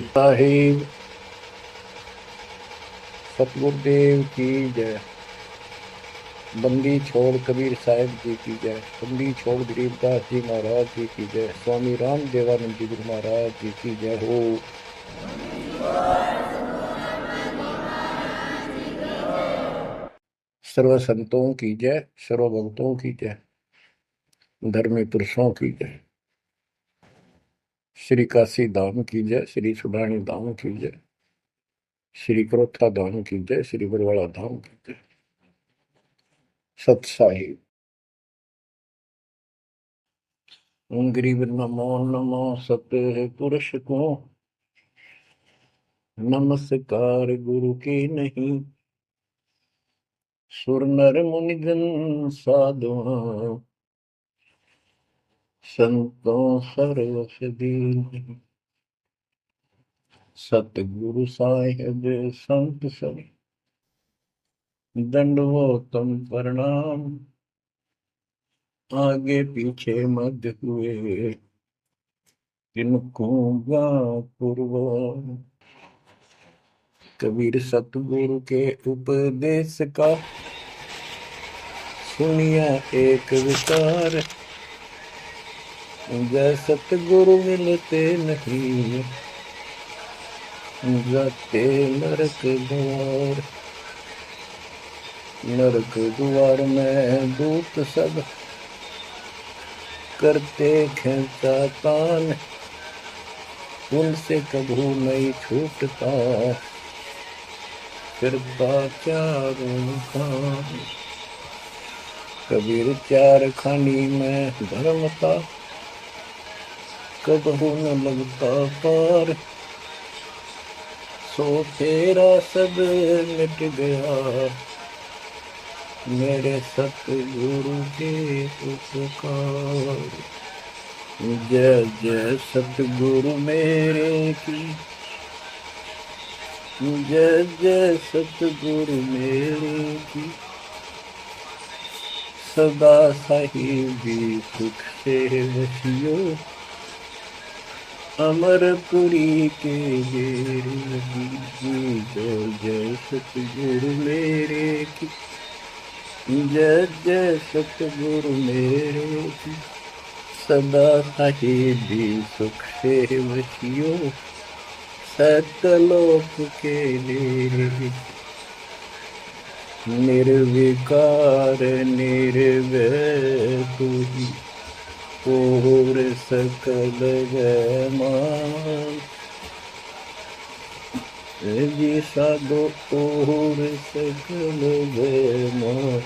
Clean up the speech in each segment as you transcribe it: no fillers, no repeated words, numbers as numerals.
साहिब सतगुरुदेव की जय। बंदी छोड़ कबीर साहिब जी की जय। बंदी छोड़ गरीबदास जी महाराज जी की जय। स्वामी राम देवानंद जी गुरु महाराज जी की जय हो। सर्व संतों की जय, सर्व भक्तों की जय, धर्मी पुरुषों की जय। श्री काशी धाम की जय, श्री सुडानी धाम की जय, श्री क्रोथा धाम की जय, श्री बरवाड़ा धाम की जय। सत साहिब गरीब नमो नमो सत पुरुष को नमस्कार गुरु के नहीं। सुर नर मुनिजन साधुआ संतों सर्वस दीन। सतगुरु साहिब संत सब दंडवतम प्रणाम। आगे पीछे मध्य हुए तिनको पूर्व। कबीर सतगुरु के उपदेश का सुनिया एक विचार। जय सतगुरु मिलते नहीं जाते नरक द्वार। नरक द्वार में दूत सब करते खेचा तान। उनसे कभू नहीं छूटता फिरता चारों खान। कबीर चार खानी में धर्म था कबहू न लगता पार। सो तेरा सब मिट गया मेरे सतगुरु के उपकार। जय जय सतगुरु मेरे की जय जय सतगुरु मेरे की। सदा साहिबी सुख से वसियो अमरपुरी के बेरे की। जय जय सतगुरु मेरे की जय जय सतगुरु मेरे की। सदा साहिबी सुख से वसियो सतलोक के लिए। निर्विकार निर्वैर तू ही और सकल मान। जी साधो और सकल मान।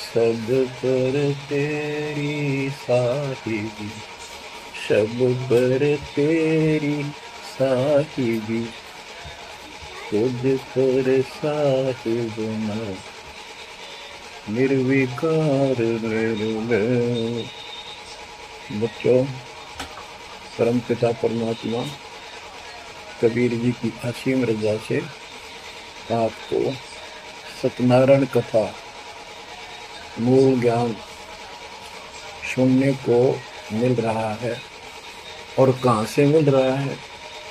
सब पर तेरी साहिबी सब पर तेरी साहिबी। खुद पर साहिब न निर्विकार निर्वैर। बच्चों, परम पिता परमात्मा कबीर जी की असीम रजा से आपको सत्यनारायण कथा मूल ज्ञान सुनने को मिल रहा है। और कहाँ से मिल रहा है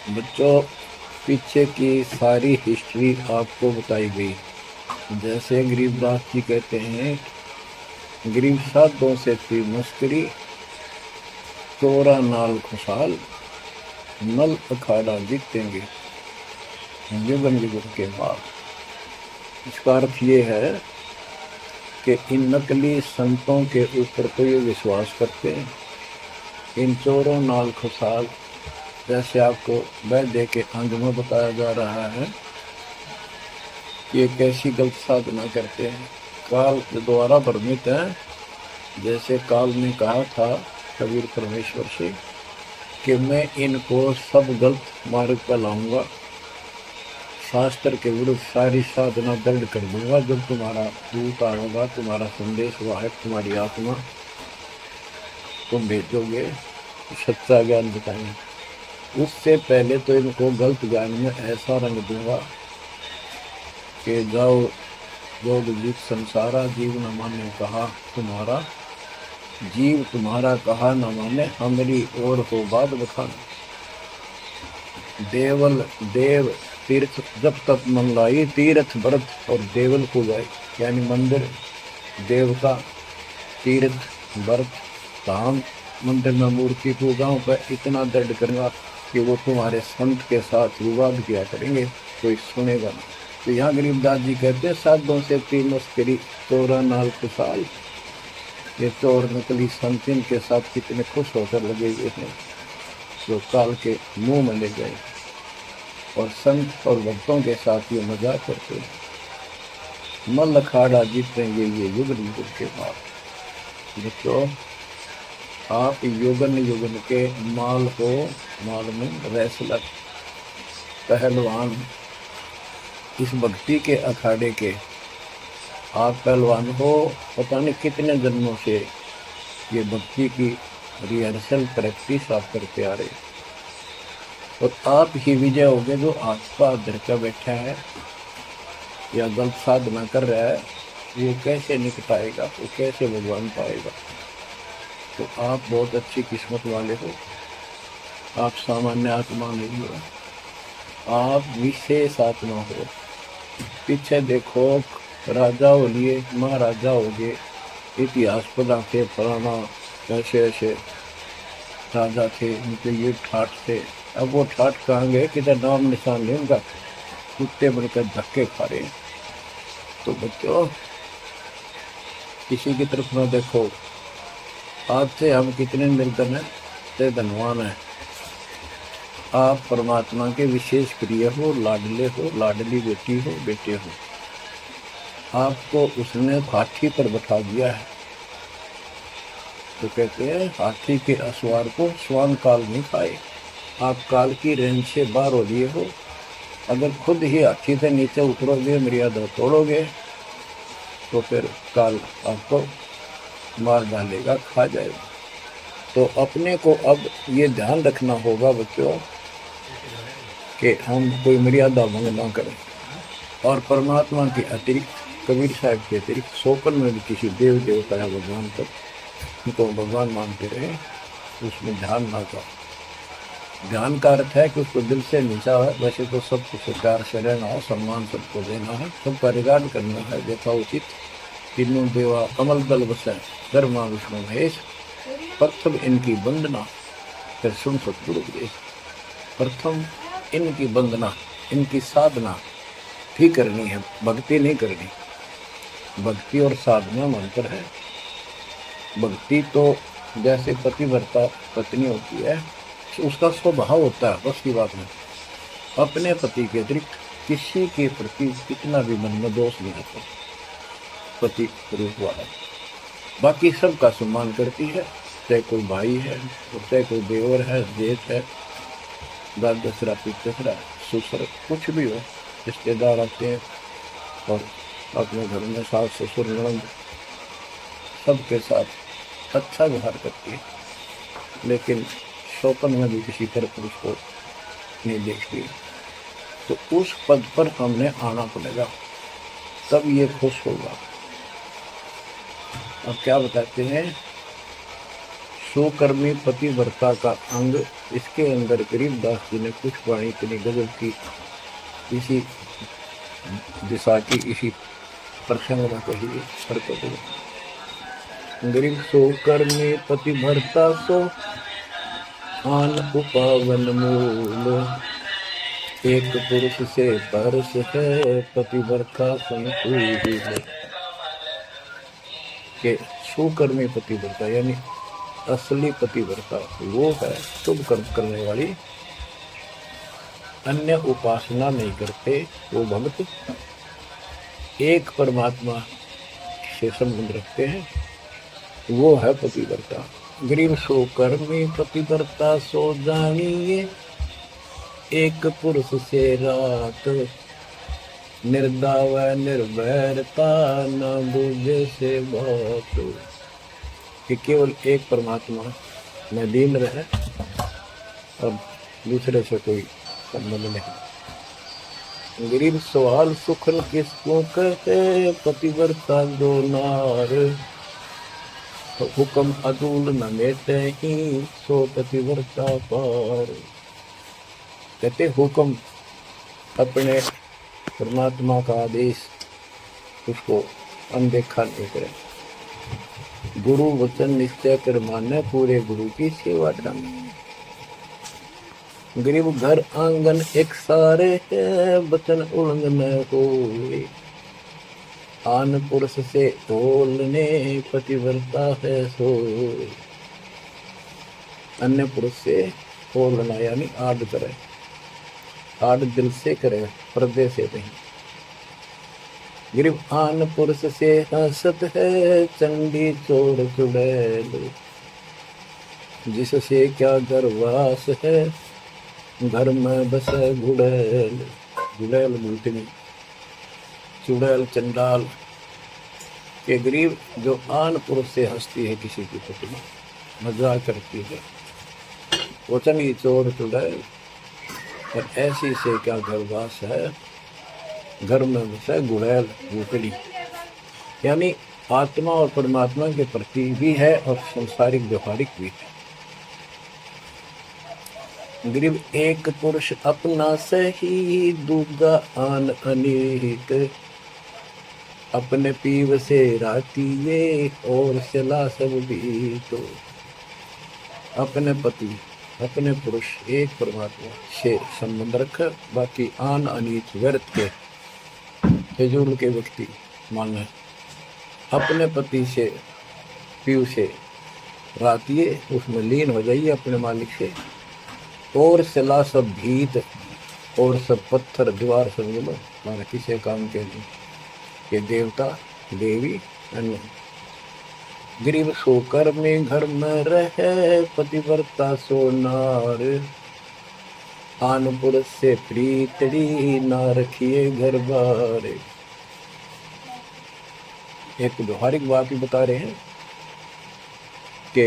बच्चों? पीछे की सारी हिस्ट्री आपको बताई गई। जैसे गरीबदास जी कहते हैं, गरीब साधों से थी मस्करी चोरा नाल खुशहाल। नल अखाड़ा जीतेंगे युगन युग के बाद। इसका अर्थ ये है कि इन नकली संतों के ऊपर तो ये विश्वास करते हैं। इन चोरों नाल खुशहाल, जैसे आपको वैद्य के अंग में बताया जा रहा है कि ये कैसी गलत साधना करते हैं। काल के द्वारा भ्रमित है। जैसे काल ने कहा था कबीर परमेश्वर से कि मैं इनको सब गलत मार्ग पर लाऊंगा, शास्त्र के विरुद्ध सारी साधना दंड कर दूंगा। जब तुम्हारा दूत आएगा, तुम्हारा संदेश वाहक, तुम्हारी आत्मा तुम भेजोगे, सच्चा ज्ञान बताएंगे। उससे पहले तो इनको गलत ज्ञान में ऐसा रंग दूंगा कि जाओ जोग जीत संसारा। जीव न माने कहा तुम्हारा, जीव तुम्हारा कहा न माने, हमारी और हो बात बखान। देवल देव तीर्थ जब तक मन लाई, तीर्थ व्रत और देवल को जाए, यानी मंदिर, देवता, तीर्थ, व्रत, धाम, मंदिर में मूर्ति पूजाओं पर इतना दर्द करूंगा कि वो तुम्हारे संत के साथ विवाद किया करेंगे, कोई सुनेगा ना। तो यहाँ गरीबदास जी कहते हैं, साधों से तीन मस्करी, 14 खुशाल। ये चोर नकली संतिन के साथ कितने खुश होकर लगे हुए हैं, जो काल के मुंह में ले गए, और संत और भक्तों के साथ ये मजाक करते हैं। मल अखाड़ा जीतेंगे ये युगन युग के बाद। बच्चों, आप युगन युगन के माल हो, माल में रेसलर, पहलवान, इस भक्ति के अखाड़े के आप पहलवान हो। पता नहीं कितने जन्मों से ये भक्ति की रिहर्सल प्रैक्टिस आप करते आ रहे, और आप ही विजय होगे। जो आपका धरका बैठा है या गलत साधना कर रहा है, वो कैसे निकटाएगा, वो कैसे भगवान पाएगा। तो आप बहुत अच्छी किस्मत वाले हो, आप सामान्य आत्मा नहीं हो, आप विशेष आत्मा हो। पीछे देखो, राजा हो लिए, महाराजा हो गए, इतिहास पढ़ा के फलाना ऐसे ऐसे राजा थे, उनके ये ठाठ थे। अब वो ठाठ कहाँ गए, किधर नाम निशान नहीं उनका, कुत्ते बनकर धक्के खा रहे हैं। तो बच्चों, किसी की तरफ ना देखो। आज से हम कितने निर्धन हैं, ते धनवान हैं। आप परमात्मा के विशेष प्रिय हो, लाडले हो, लाडली बेटी हो, बेटे हो। आपको उसने हाथी पर बैठा दिया है। तो कहते हैं, हाथी के असवार को स्वान काल नहीं खाए। आप काल की रेंज से बाहर हो लिए हो। अगर खुद ही हाथी से नीचे उतरोगे, मर्यादा तोड़ोगे, तो फिर काल आपको मार डालेगा, खा जाएगा। तो अपने को अब ये ध्यान रखना होगा बच्चों कि हम कोई मर्यादा भंग ना करें, और परमात्मा के अतिरिक्त, कबीर साहब के अतिरिक्त सोपन में भी किसी देव देवता या भगवान तक उनको भगवान मानते रहे, उसमें ध्यान ना करो। ध्यान का अर्थ है कि उसको दिल से नीचा है। वैसे तो सबको स्वीकार से रहना है, सम्मान सबको देना है, सबका रिगार्ड करना है, देखा उचित। तीनों देवा कमल दल बसे, धर्मा विष्णु महेश, प्रथम इनकी वंदना, फिर सुन सतगुरु उपदेश। प्रथम इनकी वंदना, इनकी साधना भी करनी है, भक्ति नहीं करनी। भक्ति और साधना में अंतर है। भक्ति तो जैसे पतिव्रता पत्नी होती है, उसका स्वभाव होता है, बस की बात नहीं। अपने पति के अतिरिक्त किसी के प्रति कितना भी मन में दोष नहीं आता, पति रूप वाला। बाकी सबका सम्मान करती है, चाहे कोई भाई है, चाहे कोई देवर है, जेठ है, दाद दसरा, पितसरा, ससुर, कुछ भी हो, रिश्तेदार आते हैं, और अपने घर में सास ससुर ननद सबके साथ अच्छा व्यवहार करती है। लेकिन शोकन में भी किसी तरह उसको नहीं देखती। तो उस पद पर हमने आना पड़ेगा, तब ये खुश होगा। अब क्या बताते हैं, सुकर्मी पतिव्रता का अंग, इसके अंदर गरीबदास जी ने कुछ वाणी इतनी गजब की, इसी दिशा की, इसी प्रसंग में कही है। गरीब सुकर्मी पतिव्रता सो आन उपावन मूल, एक पुरुष से परस है पतिव्रता संकुल। के सुकर्मी पतिव्रता यानी असली पतिव्रता वो है शुभ कर्म करने वाली, अन्य उपासना नहीं करते वो भक्त, एक परमात्मा से संबंध रखते हैं, वो है पतिव्रता। गरीब सो कर्मी पतिव्रता सो जानिए, एक पुरुष से रात, निर्दाव निर्भरता न बुझे से बात। कि केवल एक परमात्मा में लीन रहे और दूसरे से कोई संबंध नहीं। गरीब सवाल सुखन किसको कहते, पतिव्रता दो नार, हुक्म अदूल न लेते ही सो पतिव्रता पार। कहते हुक्म, अपने परमात्मा का आदेश उसको अनदेखा नहीं करे। गुरु वचन निश्चय कर माने, पूरे गुरु की सेवा ढंग। गरीब घर आंगन एक सारे है, वचन उल्लंघन होए। आन पुरुष से तोलने, पतिव्रता है सोए। अन्य पुरुष से तोलना यानी आड़ करे, आड़ दिल से करे, पर्दे से नहीं। गरीब आन पुरुष से हंसत है, चंडी चोर चुड़ैल। जिससे क्या गर्वास है, घर में बस गुड़ैल। गुड़ैल गुलतनी, चुड़ैल चंडाल के गरीब जो आन पुरुष से हंसती है, किसी की पत्नी मजाक करती है, वो चंगी चोर चुड़ैल। और ऐसी से क्या गर्वास है, घर में बस गुड़ैल गुलतनी। यानी आत्मा और परमात्मा के प्रति भी है और संसारिक व्यवहारिक भी है। गरीब एक पुरुष अपना सही, दूजा आन अनेक। अपने पीव से रातिए, और चला सब भी तो। अपने पति, अपने पुरुष एक परमात्मा से संबंध रख, बाकी आन अनीत व्यर्थ के फिजूल के व्यक्ति माने अपने पति से, पीव से रातिए, उसमें लीन हो जाइए अपने मालिक से। और सिला सब भीत, और सब पत्थर दीवार समझ लो, माना किसी काम के लिए। ये देवता देवी अन्य। गरीब सोकर में घर में रहे, पतिव्रता सो नार। आन पुरुष से प्रीतड़ी, ना रखिए घर बार। एक व्यवहारिक बात भी बता रहे हैं कि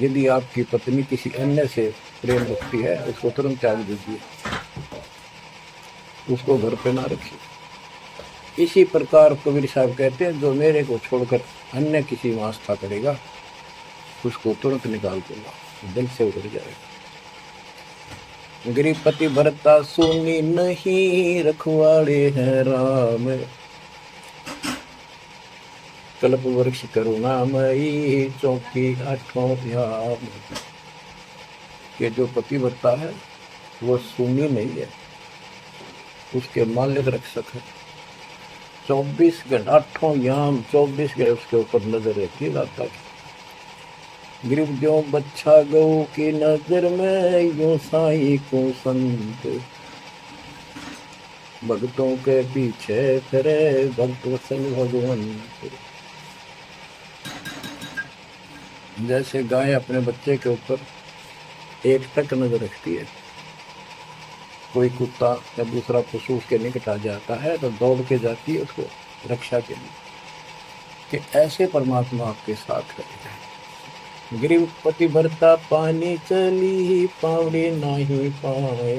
यदि आपकी पत्नी किसी अन्य से प्रेम रखती है, उसको तुरंत त्याग दीजिए, उसको घर पे ना रखिए। इसी प्रकार कबीर साहब कहते हैं, जो मेरे को छोड़कर अन्य किसी में आस्था करेगा, उसको तुरंत निकाल दूंगा, दिल से उतर जाएगा। गरीब पति भरता सुनी नहीं, रखवाड़े हैं राम। कल्प वृक्ष करुणामयी, चौकी आठों याम। कि जो पति भरता है वो सुनी नहीं है, उसके मालिक रक्षक है। 24 घंटे 8 याम 24 घंटे उसके ऊपर नजर रहती है दाता की। गरीब जो बच्चा गौ की नजर में, यूं साई को संत। भक्तों के पीछे फिरे, भक्त वत्सल भगवंत। जैसे गाय अपने बच्चे के ऊपर एक टक नजर रखती है, कोई कुत्ता या दूसरा पशु उसके निकट आ जाता है तो दौड़ के जाती है उसको रक्षा के लिए, कि ऐसे परमात्मा आपके साथ करेगा। गरीब पति भरता पानी चली, पावड़ी नहीं पाए।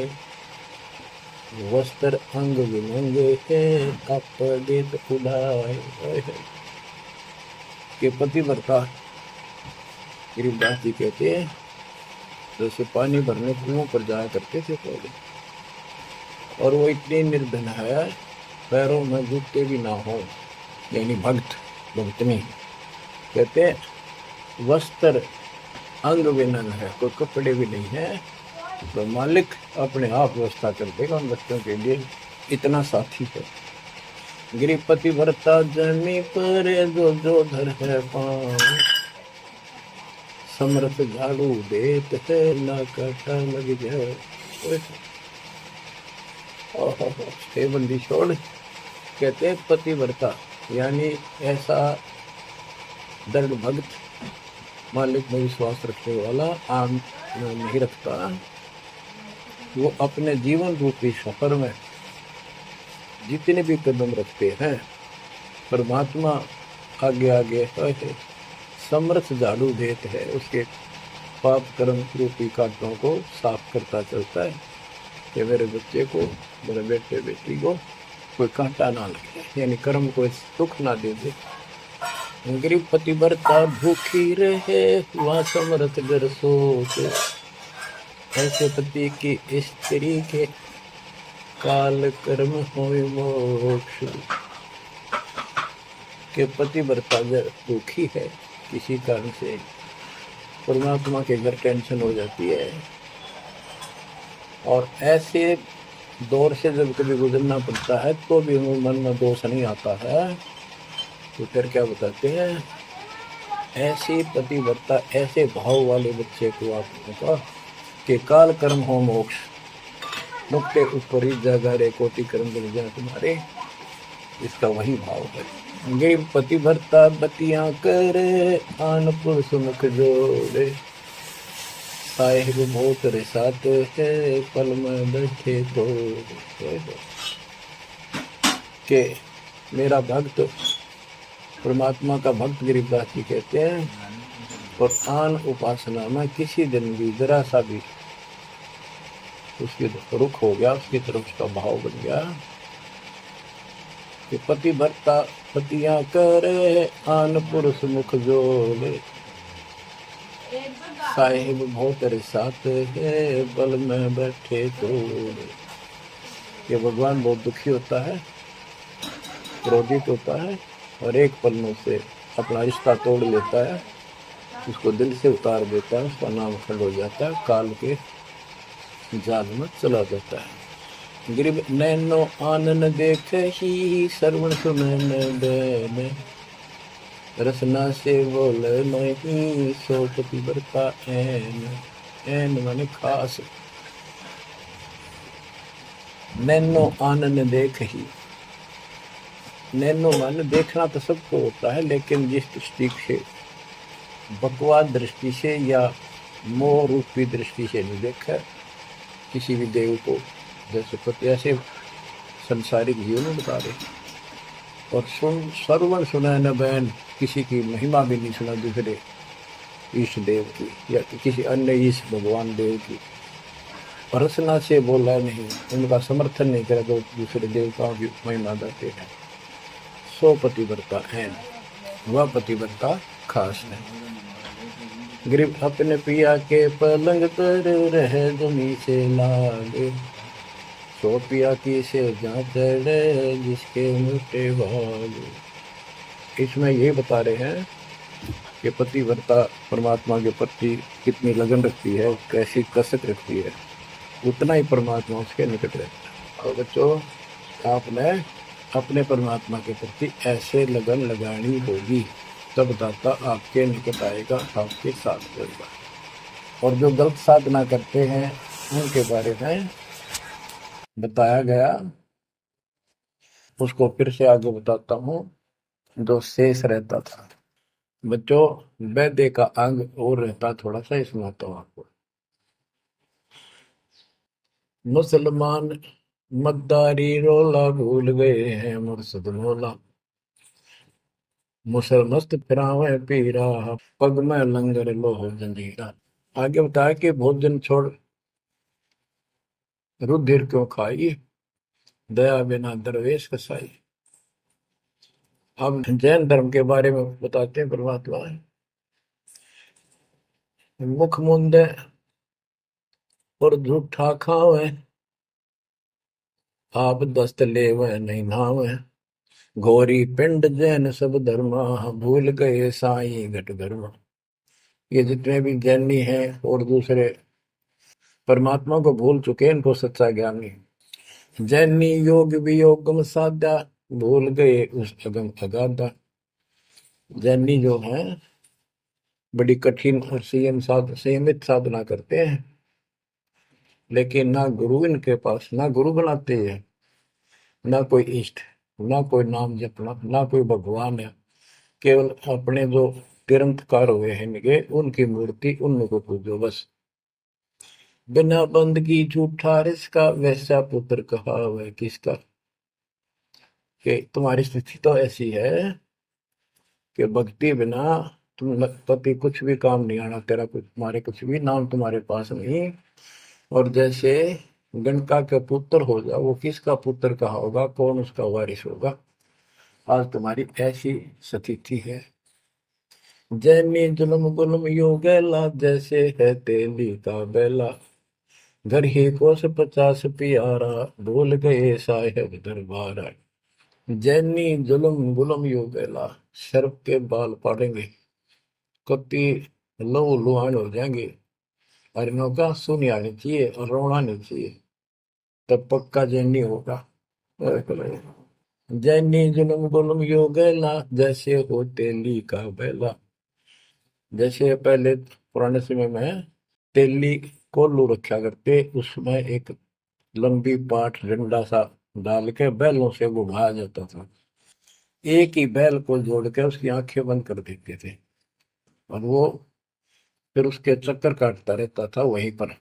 वस्त्र अंग विनंगे है, कपड़े तो उड़ाए। के पति भरता गरीबदास जी कहते हैं, जैसे पानी भरने कुओं पर जाया करते थे पहले, और वो इतने निर्धन है, पैरों में जूते भी ना हो, यानी भक्त भक्तनी। कहते वस्त्र अंग विनन है, कोई कपड़े भी नहीं है, तो मालिक अपने आप व्यवस्था कर देगा उन बच्चों के लिए, इतना साथी है। गृहपति भरता जमी पर, जो धर है पाँव। समर्थ झाड़ू देत है, ना काटा लग जाए। बंदी छोड़, कहते पतिव्रता यानी ऐसा दृढ़ भक्त, मालिक में विश्वास रखने वाला, आम नहीं रखता। वो अपने जीवन रूपी सफर में जितने भी कदम रखते हैं, परमात्मा आगे आगे है, समर्थ झाड़ू देते है, उसके पाप कर्म रूपी कांटों को साफ करता चलता है, कि मेरे बच्चे को, मेरे बेटे बेटी को कोई कांटा ना लगे, यानी कर्म को दुख ना दे दे। गरीब पतिव्रता भूखी रहे, वहाँ समर्थ घर सोच। ऐसे पति की स्त्री के काल कर्म होए मोक्ष। के पतिव्रता अगर दुखी है किसी कारण से, परमात्मा के घर टेंशन हो जाती है, और ऐसे दौर से जब कभी गुजरना पड़ता है तो भी मन में दोष नहीं आता है, तो फिर क्या बताते हैं, ऐसे पतिव्रता ऐसे भाव वाले बच्चे को आपने कहा कि काल कर्म हो मोक्ष, मुक्ते ऊपर ही जगह रे कोटि कर्म बन जाए तुम्हारे, इसका वही भाव है। गरीब पतिव्रता बतियां करे आन पुरुष मुख जोड़े, साहिब बहुत रिसाते है पल में बैठे तो के मेरा भक्त, परमात्मा का भक्त गरीबदास जी कहते हैं, और आन उपासना में किसी दिन भी जरा सा भी उसकी रुख हो गया, उसकी तरफ उसका भाव बन गया कि पतिव्रता पतियां करे आन पुरुष मुख जोड़े, साहिब बहुत रिसाते है बल में बैठे तो। ये भगवान बहुत दुखी होता है, क्रोधित होता है, और एक पल में से अपना रिश्ता तोड़ लेता है, उसको दिल से उतार देता है, उसका नाम खंड हो जाता है, काल के जाल में चला जाता है। गरीब नैनो आनन देख ही श्रवण सुनन बैन, रसना से बोल नहीं सो पतिव्रता ऐन, ऐन माने खास। नैनो आनन देख ही, नैनो माने देखना तो सबको होता है, लेकिन जिस दृष्टि से, बकवाद दृष्टि से या मोह रूपी दृष्टि से नहीं देखा किसी भी देव को, जैसे पति ऐसे संसारिक जीवन बता रहे, और श्रवण सुना न बैन, किसी की महिमा भी नहीं सुना दूसरे ईश देव की या किसी अन्य ईश भगवान देव की, और रसना से बोला नहीं, उनका समर्थन नहीं करा तो दूसरे देवताओं की महिमा गाते हैं, सो पतिव्रता है, वह पतिव्रता खास है। गरीब अपने पिया के पलंग पर रह जमी से लागे, सो पिया की से जहाँ चढ़े जिसके मोटे भाग। इसमें ये बता रहे हैं कि पतिव्रता परमात्मा के प्रति कितनी लगन रखती है, कैसी कसक रखती है, उतना ही परमात्मा उसके निकट रहता है। और बच्चों, आपने अपने परमात्मा के प्रति ऐसे लगन लगानी होगी, तब दाता आपके निकट आएगा, आपके साथ रहेगा। और जो गलत साधना करते हैं उनके बारे में बताया गया, उसको फिर से आगे बताता हूँ। जो शेष रहता था बच्चों, वैद्य का अंग और रहता थोड़ा सा, इसमें आता हूँ आपको। मुसलमान मद्दारी रोला भूल गए हैं मुर्शद मौला, मुसलमस्त फिरावे पीरा पग में लंगर लोह जंजीरा। आगे बताया कि भोजन छोड़ रुधिर क्यों खाई, दया बिना दरवेश कसाई। अब जैन धर्म के बारे में बताते हैं परमात्मा, मुख मुंदे और झूठा खावे, आप दस्त लेवे नहीं नावे, घोरी पिंड जैन सब धर्मा, भूल गए साई घट धर्मा। ये जितने भी जैनी हैं और दूसरे परमात्मा को भूल चुके, इनको सच्चा ज्ञान नहीं। जैनी योग वियोगम साधा, भूल गए उस अगम अगाधा। जैनी जो है बड़ी कठिन और संयमित साधना करते हैं, लेकिन ना गुरु इनके पास, ना गुरु बनाते हैं, ना कोई इष्ट, ना कोई नाम जपना, ना कोई भगवान है। केवल अपने जो तिरंतकार हुए हैं इनके, उनकी मूर्ति, उनको पूजो बस। बिना बंदगी झूठा रिसका, वैसा पुत्र कहा वह किसका। कि तुम्हारी स्थिति तो ऐसी है कि भक्ति बिना तुम पति कुछ भी काम नहीं आना, तेरा कुछ, तुम्हारे कुछ भी नाम तुम्हारे पास नहीं। और जैसे गणका का पुत्र हो जा, वो किसका पुत्र कहा होगा, कौन उसका वारिस होगा। आज तुम्हारी ऐसी स्थिति है। जैनी जुल्म गुल्म यो गैला, जैसे है तेली का बेला, घर ही कोस 50 प्यारा, भूल गए साहेब दरबारा। जैनी जुल्म गुलम यो गैला, शर्फ के बाल पाड़ेंगे, कत्ती लहू लुहान हो जाएंगे। और इनका सुनी आनी चाहिए और रोना नहीं चाहिए, तब पक्का जैनी होगा। जैनी जुल्म गुलम यो गैला, जैसे हो तेली का बेला। जैसे पहले पुराने समय में तेली कोल्लू रखा करते, उसमें एक लंबी पाठ डंडा सा डाल के बैलों से घुमाया जाता था। एक ही बैल को जोड़ के उसकी आंखें बंद कर देते थे और वो फिर उसके चक्कर काटता रहता था वहीं पर।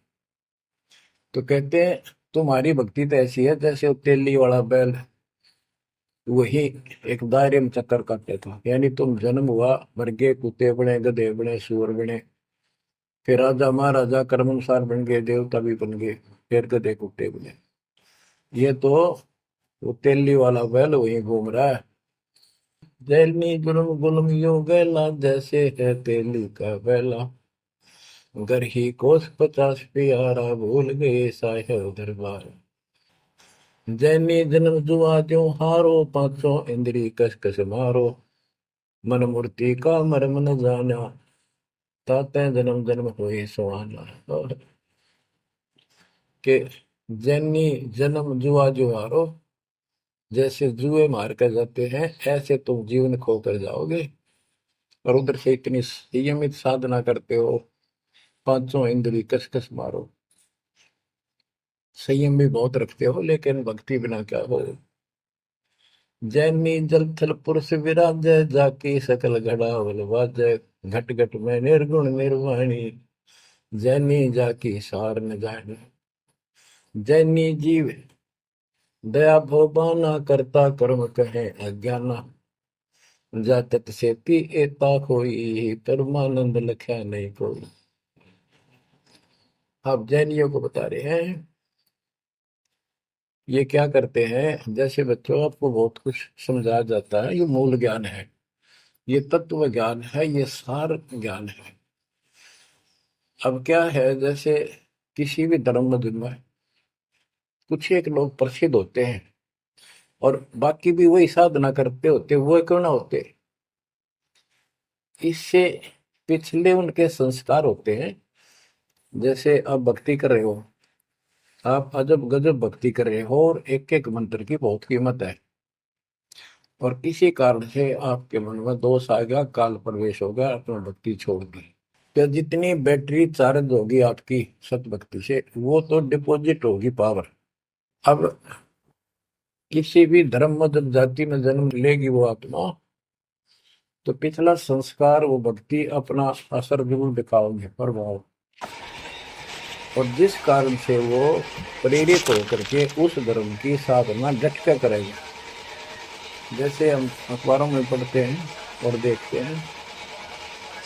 तो कहते हैं तुम्हारी भक्ति तो ऐसी है जैसे वो तेली वाला बैल वही एक दायरे में चक्कर काटते था। यानी तुम जन्म हुआ, मर गए, कुत्ते बने, गधे बने, सुअर बने, फिर राजा महाराजा कर्मानुसार बन गए, देवता भी बन गए, फिर गधे कुत्ते बने। ये तो वो तेली वाला बैल वही घूम रहा है। जैनी जुल्म गुलम यो गैला, जैसे है तेली का बैला। घर ही कोस 50 प्यारा, भूल गए साहेब दरबार। जैनी जन्म जुआ ज्यों हारो, पांचों इंद्री कस कस मारो। मन मूर्ति का मर्म न जाना, ताते जन्म जन्म होए सुहाना। और के जैनी जन्म जुआ जो हारो, जैसे जुए मार कर जाते हैं ऐसे तुम जीवन खो कर जाओगे। और उधर से इतनी संयमित साधना करते हो, पांचों इंद्री कस कस मारो, संयम भी बहुत रखते हो, लेकिन भक्ति बिना क्या हो। जैनी जल थल पुरुष विराजय, जाकी सकल घड़ावल वाजय। घट घट में निर्गुण निर्वाणी, जैनी जाकी सार न जाने। जैनी जीव दया भोबाना, करता कर्म कहे अज्ञाना। जातत से पी एता कोई, परमानंद लख्या नहीं कोई। आप जैनियों को बता रहे हैं ये क्या करते हैं। जैसे बच्चों आपको बहुत कुछ समझाया जाता है, ये मूल ज्ञान है, ये तत्व ज्ञान है, ये सार ज्ञान है। अब क्या है, जैसे किसी भी धर्म मत में कुछ एक लोग प्रसिद्ध होते हैं और बाकी भी वही साधना करते होते, वो क्यों ना होते। इससे पिछले उनके संस्कार होते हैं। जैसे आप भक्ति कर रहे हो, आप अजब गजब भक्ति कर रहे हो और एक एक मंत्र की बहुत कीमत है, और किसी कारण से आपके मन में दोष आ गया, काल प्रवेश हो गया, अपना भक्ति छोड़ दी, तो जितनी बैटरी चार्ज होगी आपकी सत भक्ति से, वो तो डिपॉजिट होगी पावर। अब किसी भी धर्म मत जाति में जन्म लेगी वो आत्मा, तो पिछला संस्कार वो भक्ति अपना असर जरूर दिखाओगे, प्रभाव। और जिस कारण से वो प्रेरित होकर के उस धर्म की साधना डट कर करेगा। जैसे हम अखबारों में पढ़ते हैं और देखते हैं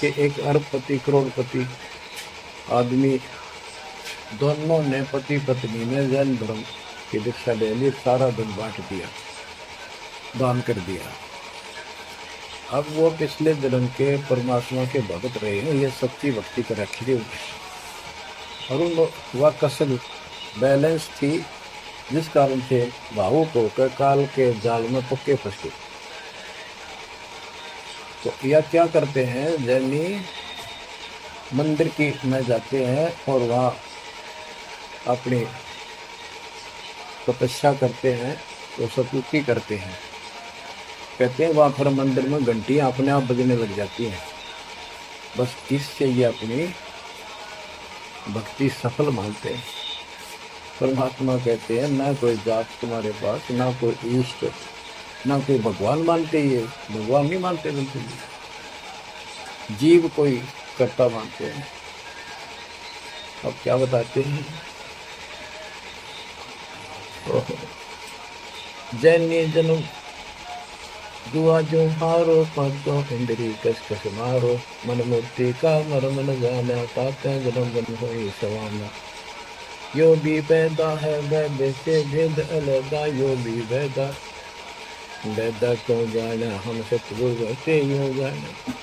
कि एक अरबपति करोड़पति आदमी दोनों ने, पति पत्नी ने जैन धर्म की दीक्षा ले ली, सारा धन बांट दिया, दान कर दिया। अब वो पिछले जन्म के परमात्मा के भगत रहे हैं, ये सच्ची भक्ति कर रखी हुई, और उन वह कसल बैलेंस थी, जिस कारण से भावुक होकर काल के जाल में पक्के फंस गए। तो यह क्या करते हैं, जैनी मंदिर की में जाते हैं और वहाँ अपनी तपस्या करते हैं, तो सतुति करते हैं। कहते हैं वहाँ पर मंदिर में घंटियाँ अपने आप बजने लग जाती हैं। बस इससे ये अपनी भक्ति सफल मानते हैं। परमात्मा कहते हैं ना कोई जात तुम्हारे पास, ना कोई इष्ट, ना कोई भगवान मानते, ये भगवान नहीं मानते, बिल्कुल जीव कोई कर्ता मानते हैं। अब क्या बताते हैं, जैनी जन्म दुआ जो हारो, पांचों इंद्री कस कस मारो। मन मूर्ति का मर्म न जाना, ताते जन्म जन्म होई सवाना। यो भी पैदा है वैद्य से भेद अलगा, यो भी वैदा वैदा क्यों जाना, हम सतगुरु से यूं जाना।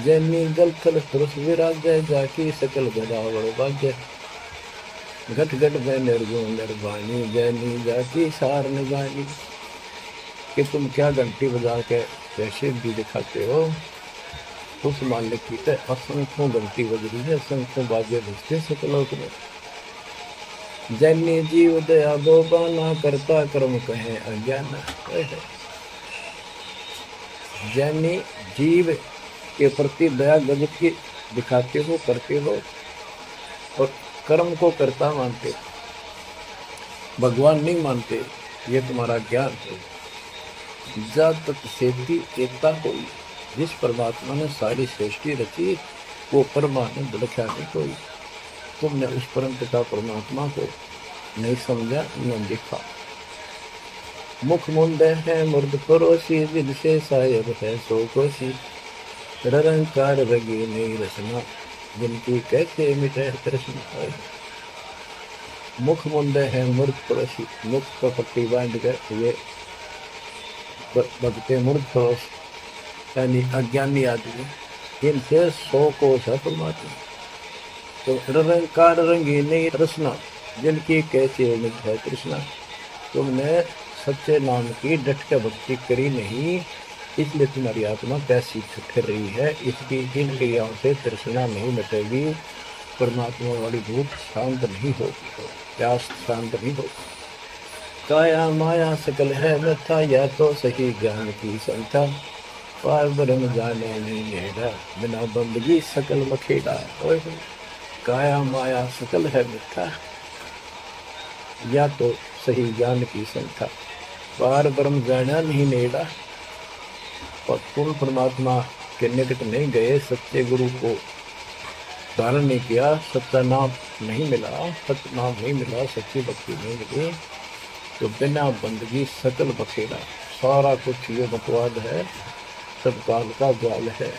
जैनी जल थल पुरुष विराजय, जाकी सकल गदावड़ बाजय। घट घट में निर्गुण निर्वाणी जैनी जाति सार निभानी। कि तुम क्या घंटी बजा के कैसे भी दिखाते हो, उस मालिक की तो असंख्यों घंटी बज रही है, असंख्यों बाजे बजते सकलोक में। जैनी जीव दया बोबाना करता कर्म कहे अज्ञान। जैनी जीव के प्रति दया गजब की दिखाते हो, करते हो, और कर्म को करता मानते, भगवान नहीं मानते, ये तुम्हारा ज्ञान है। जब तक सेती एकता कोई, जिस परमात्मा ने सारी सृष्टि रची वो परमानंद रखा नहीं कोई। तुमने उस परम पिता परमात्मा को नहीं समझा, न देखा। मुख मुंदे है मुर्द परोसी, दिल से सायर है सो कोसी। निरंकार रगी नहीं रचना, जिनकी कैसे मिटे तृष्णा। मुख मुंदे है मुर्द परोसी, मुख का पट्टी बांध कर ये भगते मूर्ख पुरुष यानी अज्ञानी आदमी, इनसे 100 कोस है परमात्मा। तो निरंकार रंगी नहीं तृष्णा, जिनकी कैसे है तृष्णा। तुमने सच्चे नाम की डट के भक्ति करी नहीं, इसलिए तुम्हारी आत्मा कैसी ठिठर रही है। इसकी इन क्रियाओं से तृष्णा नहीं मिटेगी, परमात्मा वाली भूख शांत नहीं होगी, प्यास शांत नहीं होगी। काया माया सकल है मिथ्या, या तो सही ज्ञान की संथा। पार ब्रह्म जाने नहीं नेड़ा, बिना बंदगी सकल मखेड़ा। काया माया सकल है मिथ्या, या तो सही ज्ञान की संथा। पार ब्रह्म जाना नहीं नेड़ा, और तुम परमात्मा के निकट नहीं गए, सच्चे गुरु को धारण नहीं किया, सच्चा नाम नहीं मिला, सत्य नाम नहीं मिला, सच्ची भक्ति नहीं मिली, तो बिना बंदगी सकल बखेड़ा। सारा कुछ ये बकवाद है, सब काल का जाल है।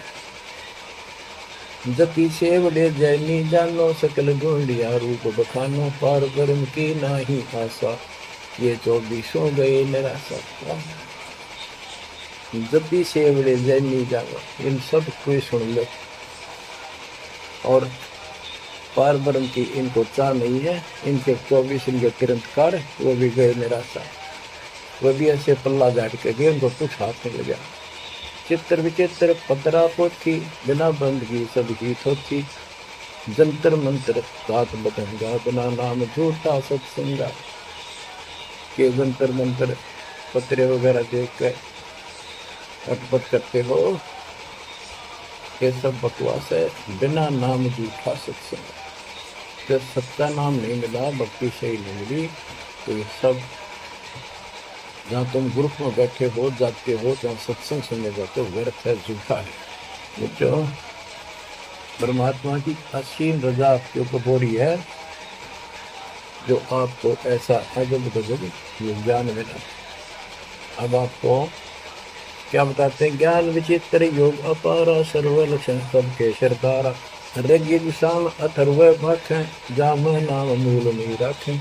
जति से बड़े जैनी जानो, सकल ढूंढिया रूप बखानो। पार ब्रह्म की नाही आशा, ये 24 गए निराशा। जति से बड़े जैनी जानो, इन सब को सुन लो। और पार ब्रह्म की इनको चाह नहीं है, इनके 24 इनके किरंतकार, वो भी गए निराशा। वो भी ऐसे पल्ला झाड़ के गए, उनको कुछ हाथ नहीं लगा। चित्र विचित्र पतरा पोथी, बिना बंदगी सब ही थोथी। जंतर मंत्र रात बदंगा, बिना नाम झूठा सत्संगा। के जंतर मंत्र पत्रे वगैरह देख कर अटपट करते हो, ये सब बकवास है। बिना नाम झूठा सत्संग, जब सच्चा नाम नहीं मिला, भक्ति सही नहीं मिली, तो ये सब जहाँ तुम ग्रुप में बैठे हो, जाते हो, जहाँ सत्संग सुनने जाते हो, व्यर्थ है, झूठा है। जो परमात्मा की असीम रजा आपके ऊपर हो रही है, जो आपको ऐसा अजब गजब ये ज्ञान मिला। अब आपको क्या बताते हैं? ज्ञान विचित्र योग अपारा, सर्व लक्षण सबके सरदारा। रज्ञ विशाल अथर्व भाखें, जाम नाम मूल नहीं राखें।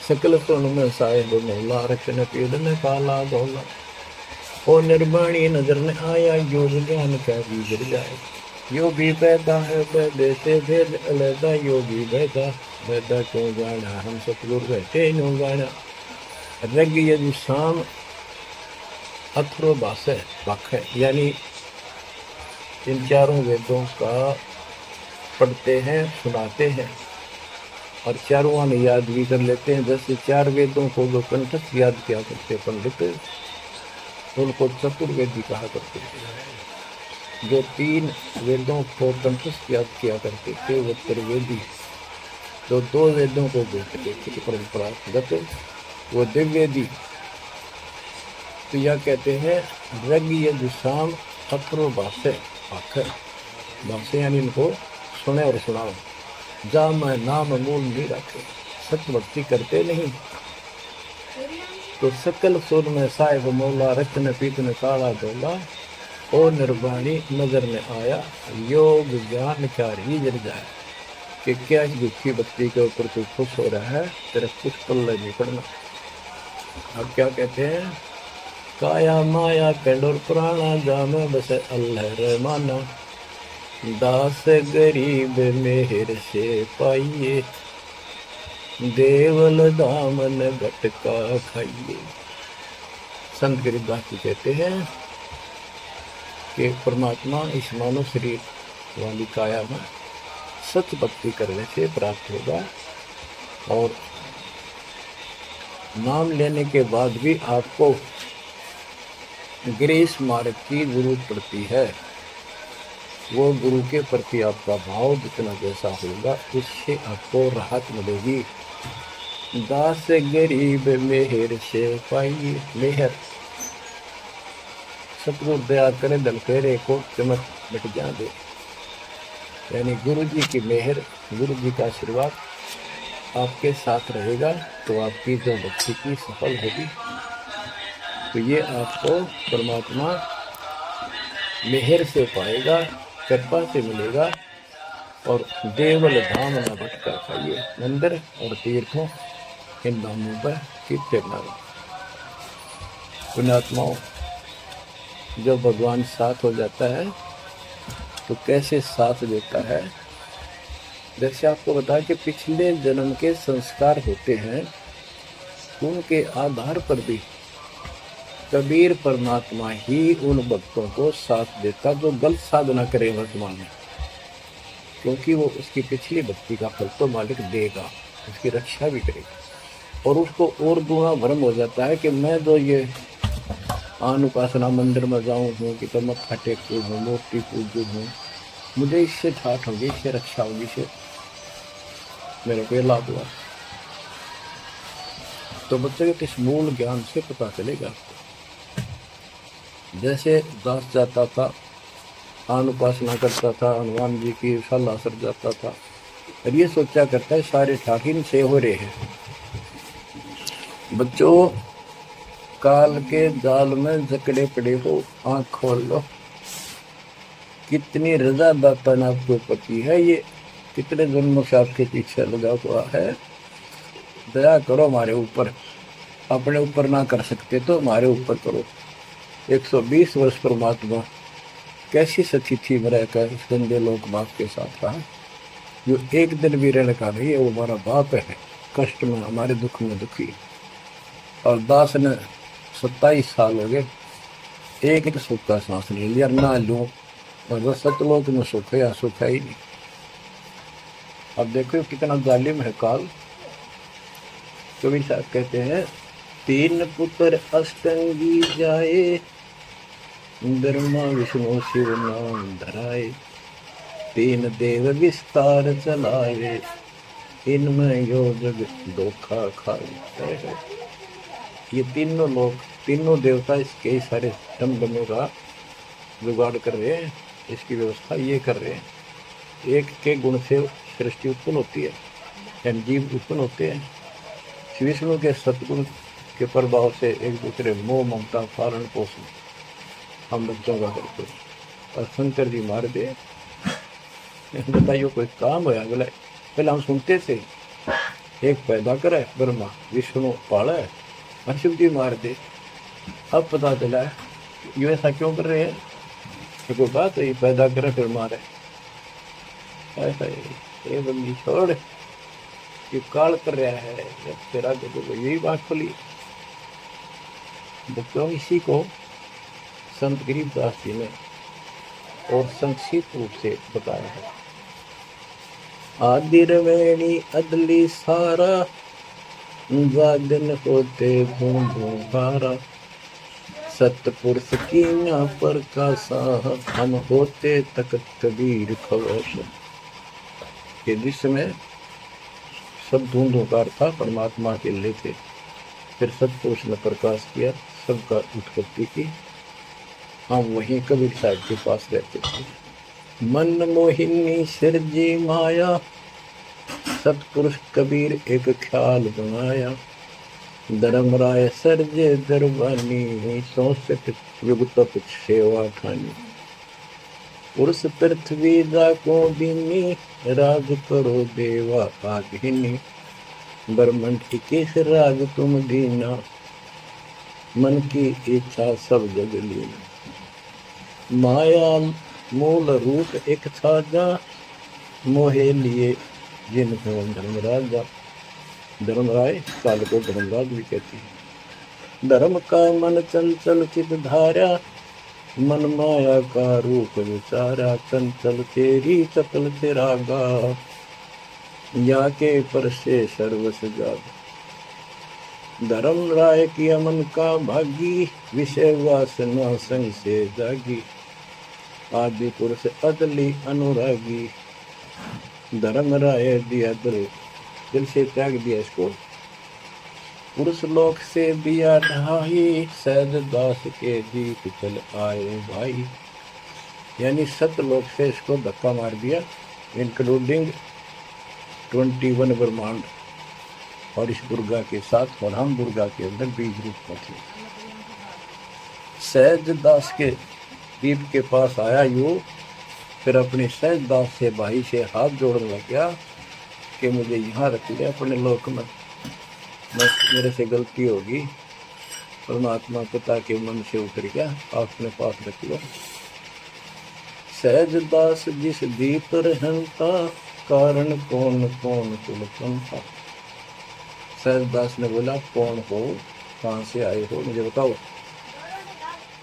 सकल सुन में साहिब मौला, रखन पीड़ में काला धोला। ओ निर्वाणी नजर ने आया, योग ज्ञान क्या भी गिर जाए। यो भी पैदा है वैदे से भेद अलैदा, यो भी वैदा वैदा क्यों जाना, हम सतगुर बैठे नो जाना। रज्ञ विशाल अथर्व भाखें, यानी इन चारों वेदों का पढ़ते हैं, सुनाते हैं, और चारों आने याद भी कर लेते हैं। जैसे 4 वेदों को जो कंठस्थ याद किया करते पंडित, उनको चतुर्वेदी कहा करते थे। जो 3 वेदों को कंठस्थ याद किया करते थे वो त्रिवेदी। जो 2 वेदों को बोलते थे परंपरागत, वो दिव्यवेदी। तो यह कहते हैं रज्ञ विशाम अथर्व भाषे, भाषे यानी इनको सुने और सुनाओ। जा मैं नाम मूल नहीं रखे, सत्य भक्ति करते नहीं, तो सकल सुर में साहिब मौला, रखन पीत में काला धोला। ओ निर्वाणी नजर में आया, योग ज्ञान क्या ही जर जाए। कि क्या इस दुखी भक्ति के ऊपर तू खुश हो रहा है, तेरा कुछ पल्ले नहीं पड़ना। अब क्या कहते हैं? काया माया पेंड और पुराना, जामे बस अल्लाह रहमाना। दास गरीब मेहर से पाइए, देवल दामन गटका खाइए। संत गरीबदास जी कहते हैं कि परमात्मा इस मानव शरीर वाली काया में सच भक्ति करने से प्राप्त होगा, और नाम लेने के बाद भी आपको ग्रीस मार्ग की जरूरत पड़ती है। वो गुरु के प्रति आपका भाव जितना जैसा होगा, उससे आपको राहत मिलेगी। दास गरीब मेहर से पाइए। मेहर सतगुरु दया करे दल फेरे को चमक मिट जा दे, यानी गुरु जी की मेहर, गुरु जी का आशीर्वाद आपके साथ रहेगा तो आपकी जो भक्ति की सफल होगी। तो ये आपको परमात्मा मेहर से पाएगा, कृपा से मिलेगा। और देवल धाम न भटका खाइए। मंदिर और तीर्थों इन धामों पर चित्त न। पुण्यात्माओं, जब भगवान साथ हो जाता है तो कैसे साथ देता है। जैसे आपको बता कि पिछले जन्म के संस्कार होते हैं, उनके आधार पर भी कबीर परमात्मा ही उन भक्तों को साथ देता जो गलत साधना करे वर्तमान में, क्योंकि वो उसकी पिछली भक्ति का फल तो मालिक देगा, उसकी रक्षा भी करेगा। और उसको और गुना भ्रम हो जाता है कि मैं तो ये अनुपासना मंदिर में जाऊँ हूँ कि तो मत्था टेकू हूँ, मूर्ति पूजू हूँ, मुझे इससे ठाठ होगी, इससे रक्षा होगी, इससे मेरे को लाभ हुआ। तो बच्चे के इस मूल ज्ञान से पता चलेगा। जैसे दास जाता था, अनुपासना करता था, हनुमान जी की सलाह सर जाता था, और ये सोचा करता है सारे ठाकिन से हो रहे हैं। बच्चों, काल के जाल में जकड़े पड़े हो, आंख खोल लो। कितनी रजा दाता ने आपको पति है, ये कितने जन्मों से आपके पीछे लगा हुआ है। दया करो हमारे ऊपर, अपने ऊपर ना कर सकते तो हमारे ऊपर करो। 120 वर्ष परमात्मा कैसी सच्ची थी में रहकर इस गंदे लोक बाप के साथ रहा, जो एक दिन भी रहने का नहीं है। वो हमारा बाप है, कष्ट में, हमारे दुख में दुखी। और दास ने 27 साल हो गए, एक सुख का सांस नहीं लिया, ना लूं, और बस सतलोक में सुख है या सुख है ही नहीं। अब देखो कितना जालिम है काल। कबीर साहब कहते हैं, 3 पुत्र अष्टंगी जाए, ब्रह्मा विष्णु शिव नाम धराए, 3 देव विस्तार चलाए, इनमें यो जग धोखा खाए। ये तीनों लोग, तीनों देवता इसके सारे डमडमों का जुगाड़ कर रहे हैं, इसकी व्यवस्था ये कर रहे हैं। एक के गुण से सृष्टि उत्पन्न होती है, जीव उत्पन्न होते हैं। विष्णु के सतगुण के प्रभाव से एक दूसरे मोह ममता पालन पोषण हम बच्चों का करते हैं। और शंकर जी मार दे, बताइए कोई काम होया बोला। पहले हम सुनते थे एक पैदा करे ब्रह्मा, विष्णु पाला है, और शिव जी मार दे। अब पता चला है ये ऐसा क्यों कर रहे हैं। तो कोई बात है, ये पैदा करे फिर मारे, ऐसा ये बंदी छोड़, ये काल कर रहा है तेरा, तो यही बात खुली। बच्चों, इसी को संत गरीबदास जी ने और संक्षिप्त रूप से बताया है। आदि रवेणी अदली सारा, जागन होते भूमि भारा, सतपुरुष की ना पर का साह, हम होते तक कबीर खवश। ये दृश्य में सब धुंधुकार था, परमात्मा के लिए थे। फिर सतपुरुष ने प्रकाश किया, सबका उत्पत्ति की। हम वहीं कबीर साहब के पास रहते थे। मन मोहिनी सिरजी माया, सतपुरुष कबीर एक ख्याल बनाया, धर्मराय सरजे दरबानी, सौसठ युग तप सेवा ठानी, पुरुष पृथ्वी जा को दीनी, राज करो देवा आधीनी, ब्रह्मंड इक्कीस राज तुम दीना, मन की इच्छा सब जग लीना, माया मूल रूप एक था जा, मोहे लिए जिनको धर्मराजा। धर्मराय काल को धर्मराज भी कहती है। धर्म का मन चंचल चित धारा, मन माया का रूप विचारा, चंचल तेरी चपल तेरा गा, या के पर से सर्वस जाग। धर्म राय की अमन का भागी, विषय वासना संग से जागी, आदि पुरुष अदली अनुरागी। धर्म राय दिया दिल से त्याग दिया इसको, पुरुष लोक से दिया ढाई, सहज दास के दीप चल आए भाई। यानी सतलोक से इसको धक्का मार दिया, इंक्लूडिंग 21 ब्रह्मांड और इस दुर्गा के साथ, और हम दुर्गा के अंदर बीज रूप में थे। सहज दास के दीप के पास आया यू, फिर अपने सहज दास से भाई से हाथ जोड़ने लग गया कि मुझे यहाँ रख लिया अपने लोक में, मेरे से गलती होगी, परमात्मा पिता के मन से उतर गया, अपने पास रख लो। सहज दास जिस दीप रहता, कारण कौन कौन कुल था। सहज दास ने बोला कौन हो, कहाँ से आए हो, मुझे बताओ।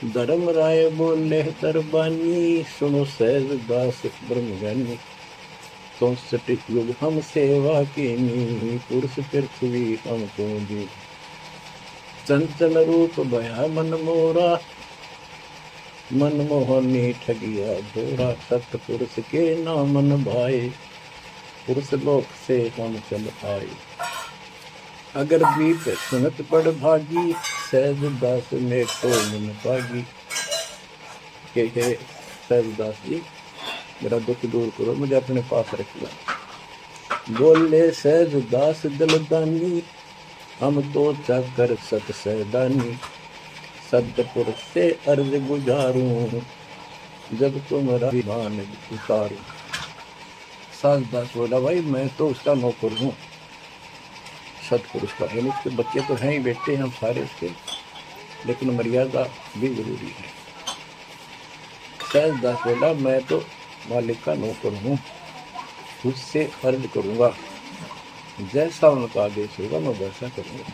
धर्म राय बोले दरबानी, सुनो सहज दास ब्रह्मज्ञानी, तो सटिक युग हम सेवा की नी, पुरुष पृथ्वी हमको दी। चंचल रूप भया मन मोरा, मन मोहनी ठगिया धोरा, सतपुरुष के नामन भाई, पुरुष लोक से हम चल आए। अगर बीत सुनत पड़ भागी, सहज दास में तो मन पागी। के सहज दास जी मेरा दुख दूर करो, मुझे अपने पास रख लो। बोले सहज दास दलदानी, हम तो चाकर सत सहदानी, सतपुरुष से अर्ज गुजारूं, जब तुम्हारा विमान उतारूं। सहज दास बोला भाई मैं तो उसका नौकर हूँ, सतपुरुष का, यानी उसके बच्चे तो हैं ही, बेटे हम सारे उसके, लेकिन मर्यादा भी जरूरी है। सहज दास बोला मैं तो मालिक का नौकर हूँ, उससे अर्ज करूँगा, जैसा उनका आदेश होगा मैं वैसा करूँगा।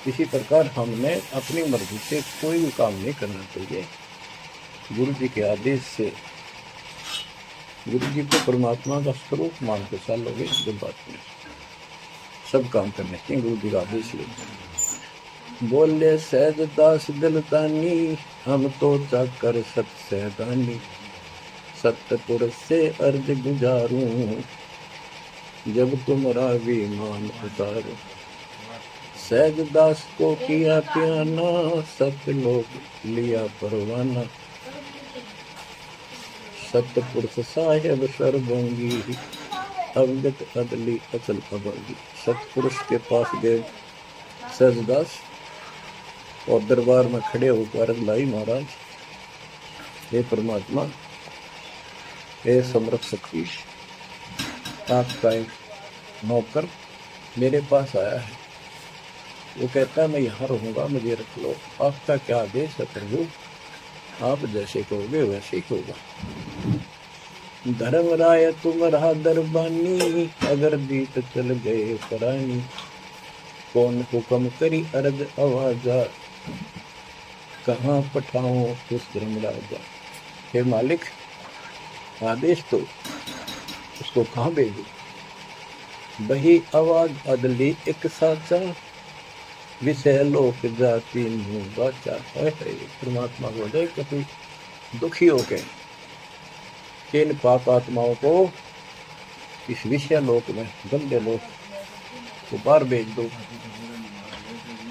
इसी प्रकार हमने अपनी मर्जी से कोई भी काम नहीं करना चाहिए, गुरु जी के आदेश से, गुरु जी को परमात्मा का स्वरूप मान के चलोगे, जब बात में सब काम करने चाहिए, गुरु जी का आदेश ले। बोले सहज दास दिलदानी, हम तो चाकर सत सहदानी, सतपुरुष से अर्ज गुजारूं, जब तुम्हारा विमान उतारूं। सहज दास को किया प्याना, सतलोक लिया परवाना, सतपुरुष साहेब सर्वंगी, अवगत अदली अचल अभंगी। सतपुरुष के पास गए सहजदास और दरबार में खड़े होकर अर्ज लाई, महाराज हे परमात्मा, हे समर्थ शक्ति, आपका एक नौकर मेरे पास आया है, वो कहता है मैं यहाँ रहूँगा, मुझे रख लो, आपका क्या आदेश है प्रभु, आप जैसे कहोगे वैसे ही होगा। धर्म राय तुम रहा दरबानी, अगर दीप चल गए परानी, कौन हुक्म करी अर्ज आवाजा, कहाँ पठाऊं उस धर्मराजा। हे मालिक आदेश तो, उसको कहाँ भेजू। बही आवाज अदली एक साचा, विषय लोक जाति बाचा। परमात्मा बोले कभी दुखी हो गए, इन पाप आत्माओं को इस विषय लोक में, गंदे लोक को बाहर भेज दो।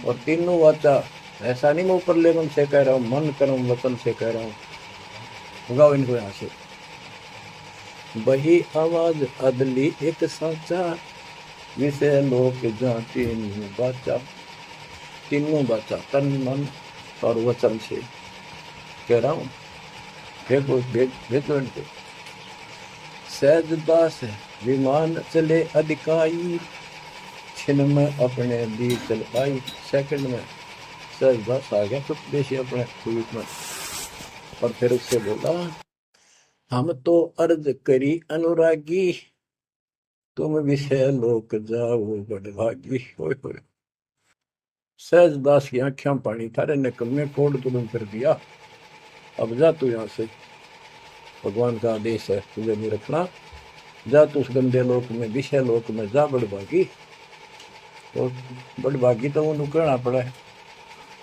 और तीनों वाचा, ऐसा नहीं मैं ऊपर लेवल से कह रहा हूँ, मन कर्म वचन से कह रहा हूँ, भगाओ इनको यहाँ से। वही आवाज अदली एक साचा, विषय लोक जाति बाचा। तीनों बाचा, तन मन और वचन से कह रहा हूँ, भेजो इनको। सहज दास विमान चले अधिकाई, छिन में अपने दी चल पाई। सेकंड में सहज दास आ गया चुपदेशी अपने खुद में, और फिर उससे बोला हम तो अर्ज करी अनुरागी, तुम विषय लोक जाओ बड़भागी। होय होय। सहजदास की आंखें पानी, थारे निकम्मे कोड तुलम कर दिया, अब जा तू यहाँ से, भगवान का आदेश है तुझे नहीं रखना, जा तू उस गंदे लोक में, विषय लोक में जा बड़भागी। और बड़भागी तो वो कहना पड़ा है,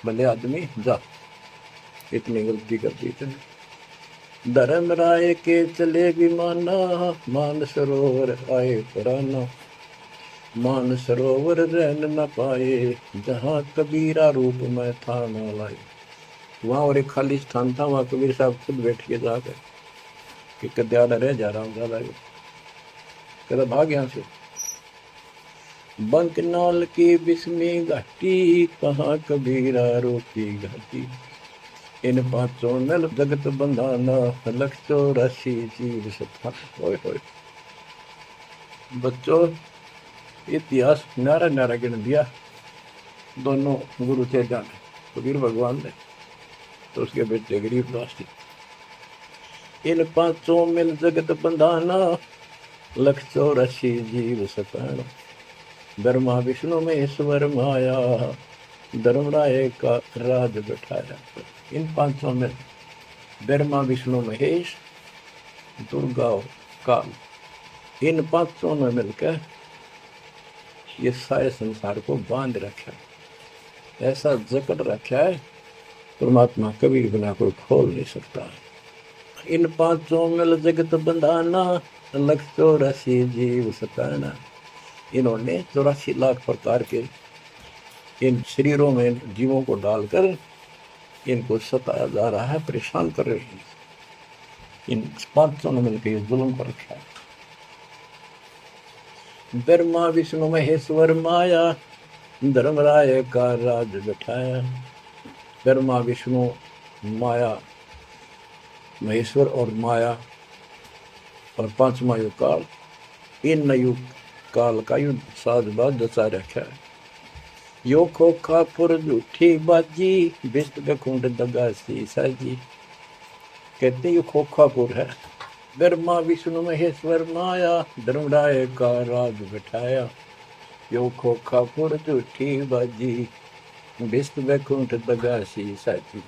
भले आदमी जा, इतनी गलती कर दी तुमने। धर्म राय के चले विमाना, मान सरोवर आए पुराना, मान सरोवर रहन न पाए, जहाँ कबीरा रूप में था न लाए। वहां और एक खाली स्थान था, वहां कबीर साहब खुद बैठ के जाकर कि कद्याला रह जा रहा हूँ, ज्यादा कहता भाग यहाँ से। बंकनाल की बिस्मी घाटी, कहाँ कबीरा रोकी घाटी, इन पांचों नल जगत बंधाना, लख 84 जीव सथा। होय होय। बच्चों, इतिहास नारा नारा गिन दिया दोनों गुरु चेला ने, कबीर भगवान ने तो उसके बेटे गरीबदास जी। इन पांचों मिल जगत बंधाना, लख 84 जीव सताना, ब्रह्मा विष्णु महेश्वर माया, धर्मराय का राज बैठाया। इन पांचों में ब्रह्मा विष्णु महेश दुर्गा और काल, इन पांचों ने मिलकर ये सारे संसार को बांध रखा, ऐसा जकड़ रखा है परमात्मा कभी बिना कोई खोल नहीं सकता। इन पांचों मिल जगत बंधाना, लख 84 जीव सताना। इन्होंने 84 लाख प्रकार के इन शरीरों में जीवों को डालकर इनको सताया जा रहा है, परेशान कर रहे हैं। इन पांचों ने मिलकर जुल्म कर रखा है। ब्रह्मा विष्णु महेश्वर माया, धर्मराय का राज बैठाया। ब्रह्मा विष्णु माया, महेश्वर और माया और पांचवा युग काल, इन युग काल का युद्ध साजबाज जचा रखा है। यो खोखा पुर झूठी बाजी, बिस्त कुंड दगासी साजी। कहते ये खोखापुर है, ब्रह्मा विष्णु महेश्वर माया, धर्मराय का राज बैठाया। यो खोखापुर झूठी बाजी, बिस्त बैकुंठ दगासी साची।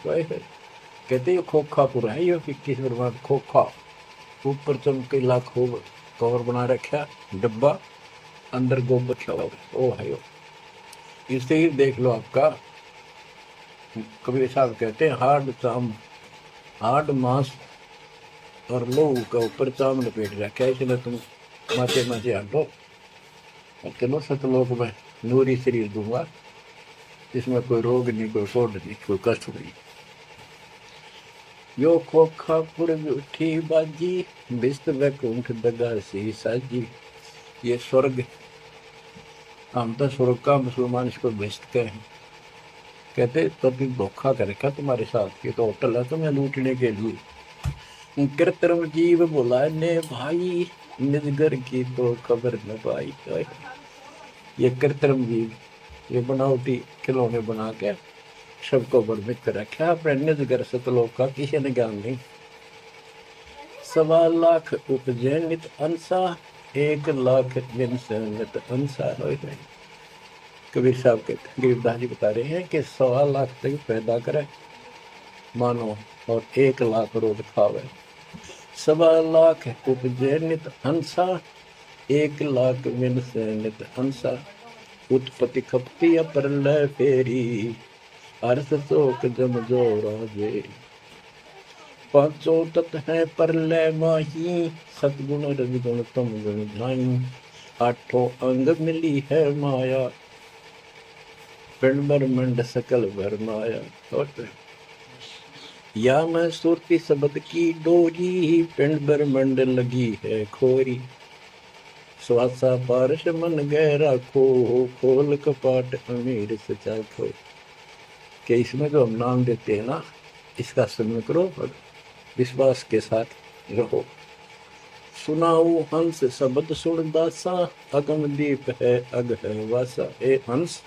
कहते ये खोखापुर है, यो 21 ब्रह्मांड खोखा, ऊपर चमकीला खूब कवर बना रखा, डब्बा अंदर गोबर रखा हुआ, ओ है यो। इसे ही देख लो आपका, कबीर साहब कहते हैं हार्ड चाम, हार्ड मांस और लोहू का ऊपर चाम लपेट रखा है, इसलिए तुम माथे माथे हटो और चलो सतलोक में नूरी शरीर दूंगा, इसमें कोई रोग नहीं, कोई फोड़ नहीं, कोई कष्ट नहीं। यो खोखापुर उठी बाजी, बिस्त वैकुंठ दगासी साजी। ये स्वर्ग, हम तो स्वर्ग का मुसलमान इसको बेस्ट कहें। कहते तो भी धोखा कर रखा तुम्हारे साथ, ये तो होटल है तुम्हें लूटने के लिए। कृत्रिम जीव बोला ने भाई, निजगर की तो खबर न पाई। ये कृत्रिम जीव, ये बनावटी खिलौने बना के सबको भ्रमित कर रखा, अपने निजगर सतलोक का किसी ने ज्ञान नहीं। 1.25 लाख उपजे नित अंसा, 1 लाख दिन से नित अंसा। कबीर साहब कहते, गरीबदास जी बता रहे हैं कि 1.25 लाख तक पैदा करे मानो और 1 लाख रोज खावे। 1.25 लाख उपजे नित हंसा, 1 लाख दिन से नित हंसा। उत्पत्ति खपती अप्रलय फेरी, अर्थ शोक जम जोरा जेरी। पांचों तत् है प्रलय माही, सतगुण रजगुण तम गुण ढाई। 8 अंग मिली है माया, पिंड ब्रह्मंड सकल भर माया। या मैं सुरती शब्द की डोरी, पिंड ब्रह्मंड लगी है खोरी। श्वासा पारस मन गहरा खो, खोल कपाट अमीर सचा खो। कि इसमें जो हम नाम देते हैं ना, इसका स्मरण करो और विश्वास के साथ रहो। सुनाऊ हंस शब्द सुन दासा, अगम दीप है अग है वासा। ए हंस,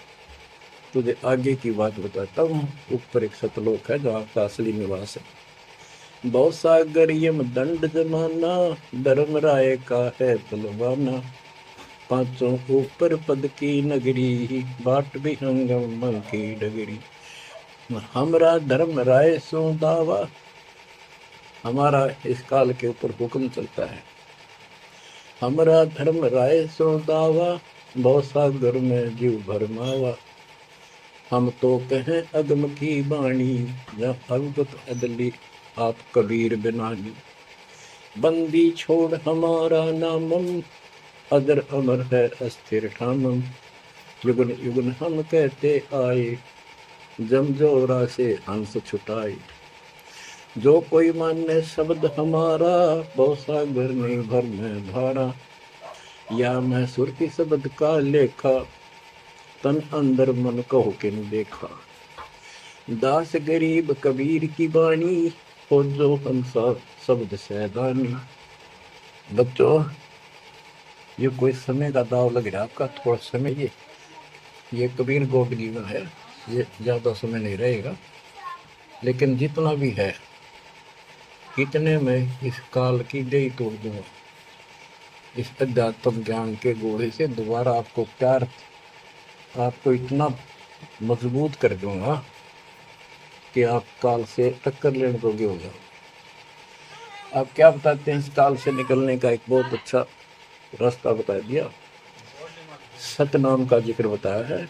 तुझे आगे की बात बताता हूँ। ऊपर एक सतलोक है जहाँ का असली निवास है। बहुत सागर यम दंड जमाना, धर्मराय का है बलवाना। पांचों ऊपर पद की नगरी, बाट भी हंगम की डगरी। हमरा धर्म राय सो दावा, हमारा इस काल के ऊपर हुक्म चलता है। हमरा धर्म राय सो दावा, भव सागर में जीव भरमावा। हम तो कहें अगम की बाणी, जहाँ अवगत अदली आप कबीर बिनानी। बंदी छोड़ हमारा नामम, अदर अमर है अस्थिर ठामम। युगन युगन हम कहते आए, जमजोरा से हंस छुटाए। जो कोई माने शब्द हमारा, बहु सागर नहीं भर में धारा। या मैं सुरती शब्द का लेखा, तन अंदर मन कहो किन देखा। दास गरीब कबीर की बाणी, हो जो हंसा शब्द सैदानी। बच्चों, ये कोई समय का दाव लग रहा है आपका, थोड़ा समय ये कबीर गोड जीवन है, ये ज्यादा समय नहीं रहेगा। लेकिन जितना भी है, इतने में इस काल की दही तोड़ दूंगा। इस अध्यात्म ज्ञान के घोड़े से दोबारा आपको प्यार, आपको इतना मजबूत कर दूंगा कि आप काल से टक्कर लेने योग्य हो जाओ। आप क्या बताते हैं, इस काल से निकलने का एक बहुत अच्छा रास्ता बता दिया। सतनाम का जिक्र बताया है।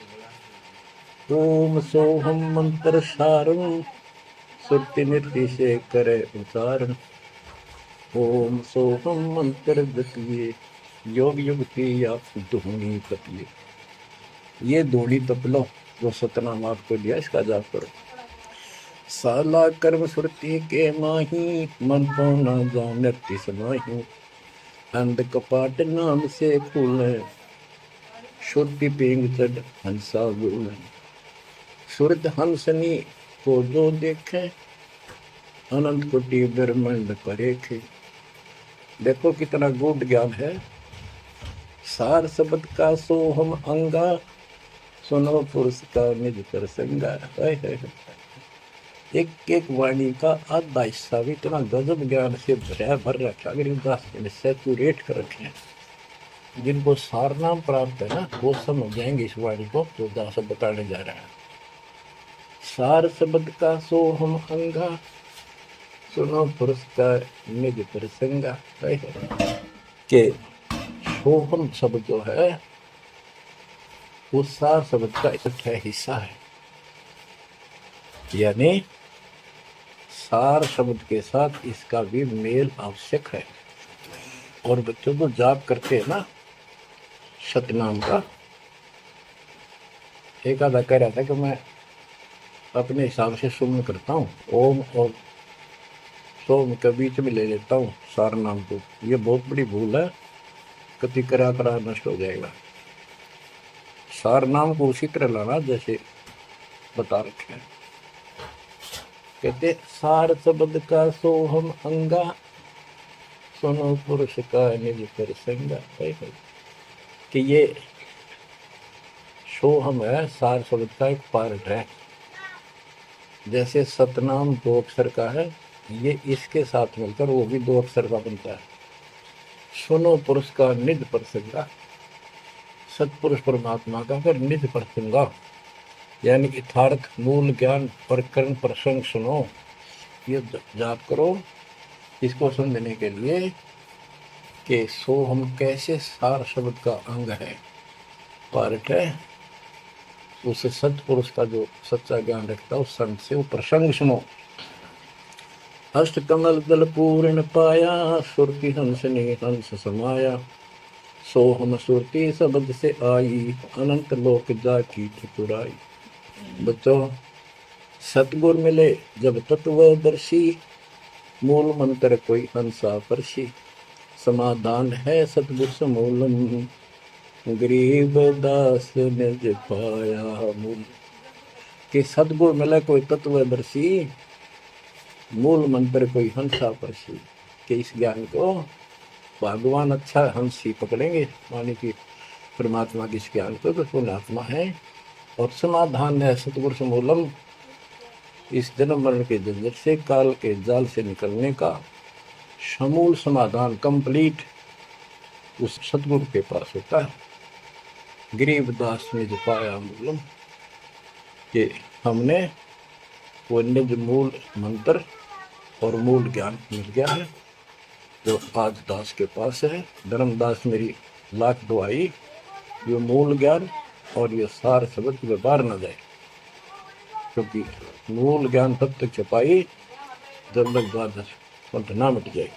ओम सोहम मंत्र सारम, सुरति नृत्य से करे उच्चारण। ओम सोहम मंत्र जपिए, योग युग की या धूनी तपिए। ये धूनी तप लो, जो सतनाम आपको दिया, इसका जाप करो। साला कर्म सुरति के माही, मन को ना जा नृत्य समाही। अंध कपाट नाम से खुले, शुद्धि पेंग चढ़ हंसा गुण। सुरत हंसनी को जो देखे, अनंत कोटि ब्रह्मांड परेखे। देखो कितना गूढ़ ज्ञान है। सार शब्द का सोहम अंगा, सुनो पुरुष का निज प्रसंगा। एक एक वाणी का आधा हिस्सा भी इतना गजब ज्ञान से भर रखा, अगर इनका सेचुरेट कर रखे, जिनको सार नाम प्राप्त है ना, वो समझ जाएंगे इस वाणी को जो दास बताने जा रहा है। सार शब्द का सोहम अंगा, सुनो पुरुष का निज प्रसंगा। के सोहम शब्द जो है, वो सार शब्द का इकट्ठा हिस्सा है। यानी सार शब्द के साथ इसका भी मेल आवश्यक है। और बच्चों को जाप करते हैं ना सतनाम का, एक आधा कह रहा था कि मैं अपने हिसाब से सुमन करता हूँ, ओम और सोम के बीच में ले लेता हूँ सार नाम को। ये बहुत बड़ी भूल है, कति करा करा नष्ट हो जाएगा। सार नाम को उसी तरह लाना जैसे बता रखे हैं। कहते सार शब्द का सोहम अंगा, सुनो पुरुष का निज प्रसंगा। कि ये सोहम है, सार शब्द का एक पार्ट है। जैसे सतनाम 2 अक्षर का है, ये इसके साथ मिलकर वो भी 2 अक्षर का बनता है। सुनो पुरुष का निज प्रसंगा, सतपुरुष परमात्मा का फिर निज प्रसंगा, यानी यथार्थ मूल ज्ञान प्रकरण प्रसंग सुनो। ये जाप करो इसको समझने के लिए कि सोहम कैसे सार शब्द का अंग है, पार्ट है। उसे सतपुरुष का जो सच्चा ज्ञान रखता है उस संत से वो प्रसंग सुनो। अष्ट कमल दल पूर्ण पाया, सुरति हंसनी हंस समाया। सोहम सुरति शब्द से आई, अनंत लोक जाकी ठकुराई। बच्चों, सतगुर मिले जब तत्वदर्शी, मूल मंत्र कोई हंसा परसी। समाधान है सतगुर समूलम, गरीब दास निज पाया मूल। कि सतगुर मिले कोई तत्वदर्शी, मूल मंत्र कोई हंसा परसी। कि इस ज्ञान को भगवान अच्छा हंस ही पकड़ेंगे, मानी कि परमात्मा की इस ज्ञान को तो पुण्यात्मा है। और समाधान है सतगुर समूलम, इस जन्म मरण के झंझट से, काल के जाल से निकलने का समूल समाधान, कंप्लीट उस सतगुरु के पास होता है। गरीबदास ने जो पाया मूलम, कि हमने वो निज मूल मंत्र और मूल ज्ञान मिल गया है, जो आज दास के पास है। धर्मदास मेरी लाख दुआई, ये मूल ज्ञान और ये सार शब्द में बाहर न जाए, क्योंकि मूल ज्ञान तब तक छपाई जब तक द्वादश पंथ ना मिट जाए।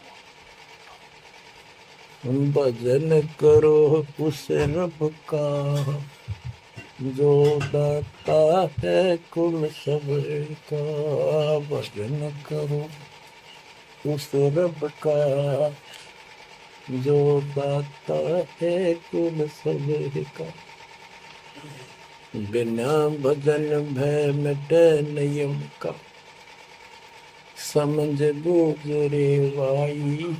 भजन करो उस रब का जो दाता है कुल सबका, भजन करो उस रब का जो दाता है कुल सबका। बिना भजन भय मिटे नियम का, समझ बूझ रे भाई,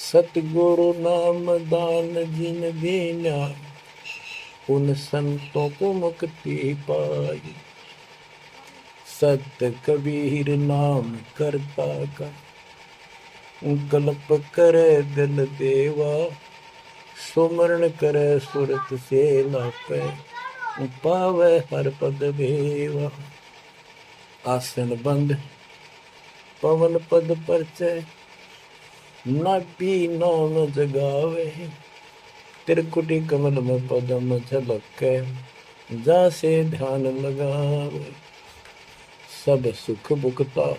सतगुरु नाम दान जिन दीना, उन संतों को मुक्ति पाई। सत कबीर नाम करता का, कल्प करे दिल देवा, सुमरण करे सुरत से लापे, पावे हर पद भेवा। आसन बंद पवन पद परचय, नाभि नाम जगावे, त्रिकुटी कमल में पदम झलके, जा से ध्यान लगावे। सब सुख भुगता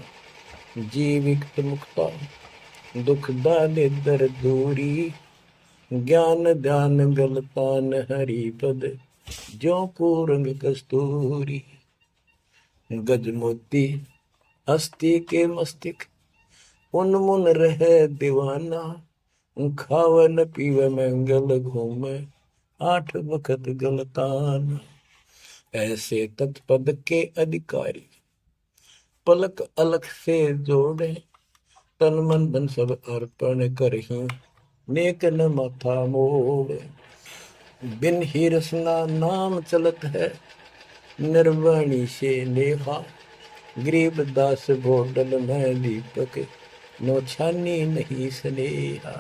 जीवित मुक्ता, दुख दाने दर दूरी, ज्ञान ध्यान गलतान हरि पद, ज्यों पूरंग कस्तूरी। गज मोती हस्ती के मस्तिष्क, उन्मुन रहे दीवाना, खावे न पीवे मंगल घूमे, 8 वक्त गलतान। ऐसे तत्पद के अधिकारी, पलक अलख से जोड़े, तन मन धन सब अर्पण करही, नेक न माथा मोड़े। बिन ही रसना नाम चलत है, निर्वाणी से नेहा, गरीबदास भोडल में दीपक, नो छानी नहीं स्नेहा।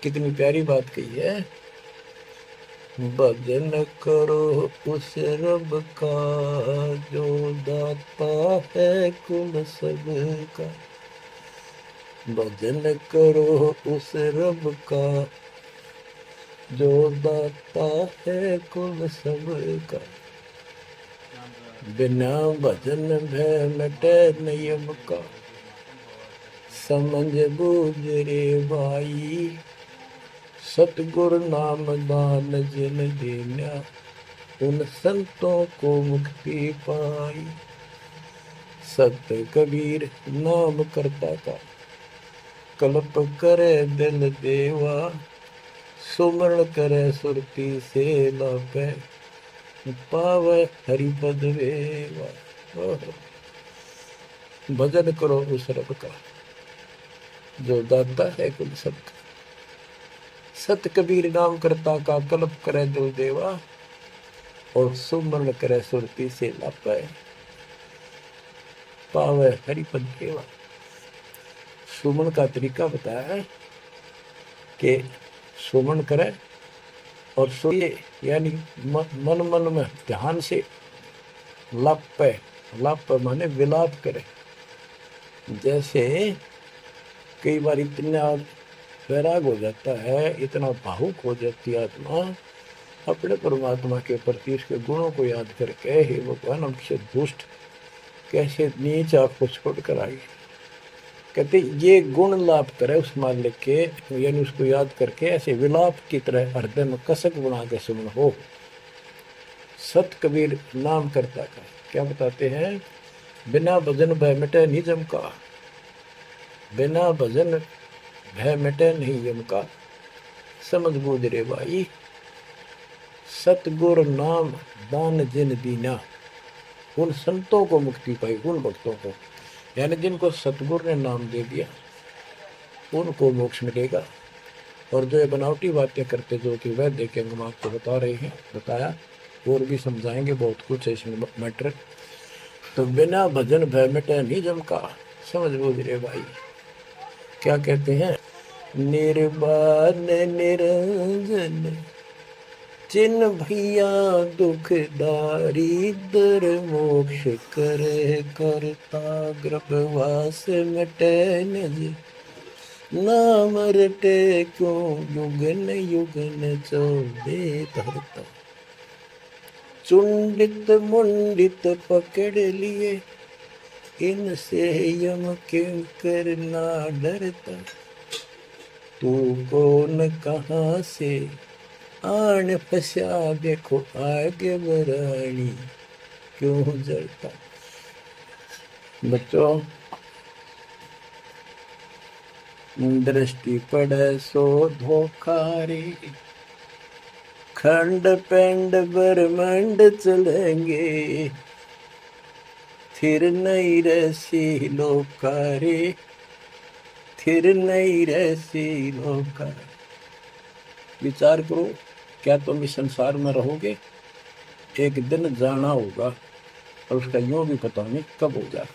कितनी प्यारी बात कही है। भजन करो उस रब का जो दाता है कुल सबका, भजन करो उस रब का जो दाता है कुल सबका। बिना भजन भय मिटे नियम का, समझ बूझ रे भाई, सतगुरु नाम दान जिन दीना, उन संतों को मुक्ति पाई। सत कबीर नाम करता का, कल्प करे दिल देवा, सुमरण करे सुरती से लापे, पावे हरिपद वेवा। भजन करो उस रब का जो दाता है कुल सबका। सत कबीर नाम करता का, कल्प करे दिल देवा, और सुमरण करे सुरती से लापे, पावे हरिपद वेवा। सुमन का तरीका बताया है कि सुमन करे और सोए, यानी मन मन में ध्यान से लाप माने विलाप करे। जैसे कई बार इतना वैराग हो जाता है, इतना भावुक हो जाती है आत्मा अपने परमात्मा के प्रति, उसके गुणों को याद करके, हे भगवान हमसे दुष्ट कैसे नीच आपको छोड़कर आई। कहते ये गुण लाप करे उस मालिक के, यानी उसको याद करके ऐसे विलाप की तरह हृदय में कसक बना के सुमन हो। सत कबीर नाम करता का क्या बताते हैं, बिना भजन भय मिटे निजम का, बिना भजन भय मिटे नहीं यम का, समझ बूझ रे भाई, सतगुरु नाम दान जिन दीना, उन संतों को मुक्ति पाई, उन भक्तों को, यानी जिनको सतगुरु ने नाम दे दिया उनको मोक्ष मिलेगा। और जो ये बनावटी बातें करते जो कि वह देखे हम आपको बता रहे हैं, बताया, और भी समझाएंगे बहुत कुछ है इसमें मैटर। तो बिना भजन भय मिटे निजम का, समझ बूझ रे भाई। क्या कहते हैं, निर्वाण निरंजन चिन्ह भैया दुख दारिद्र मोक्ष करे करता गर्भवास मिटे निज नाम रटे क्यों युगन युगन चौदे धरता चुंडित मुंडित पकड़ लिए इनसे यम क्यों करना डरता तू कौन कहाँ से आन फसा देखो आगे बरानी क्यों जलता। बच्चों दृष्टि पड़े सो धोखा रे खंड पेंड ब्रह्मांड चलेंगे फिर नहीं रसी लोकारे फिर नहीं रसी लोका। विचार करो, क्या तुम इस संसार में रहोगे? एक दिन जाना होगा और उसका यूं भी पता नहीं कब हो जाए।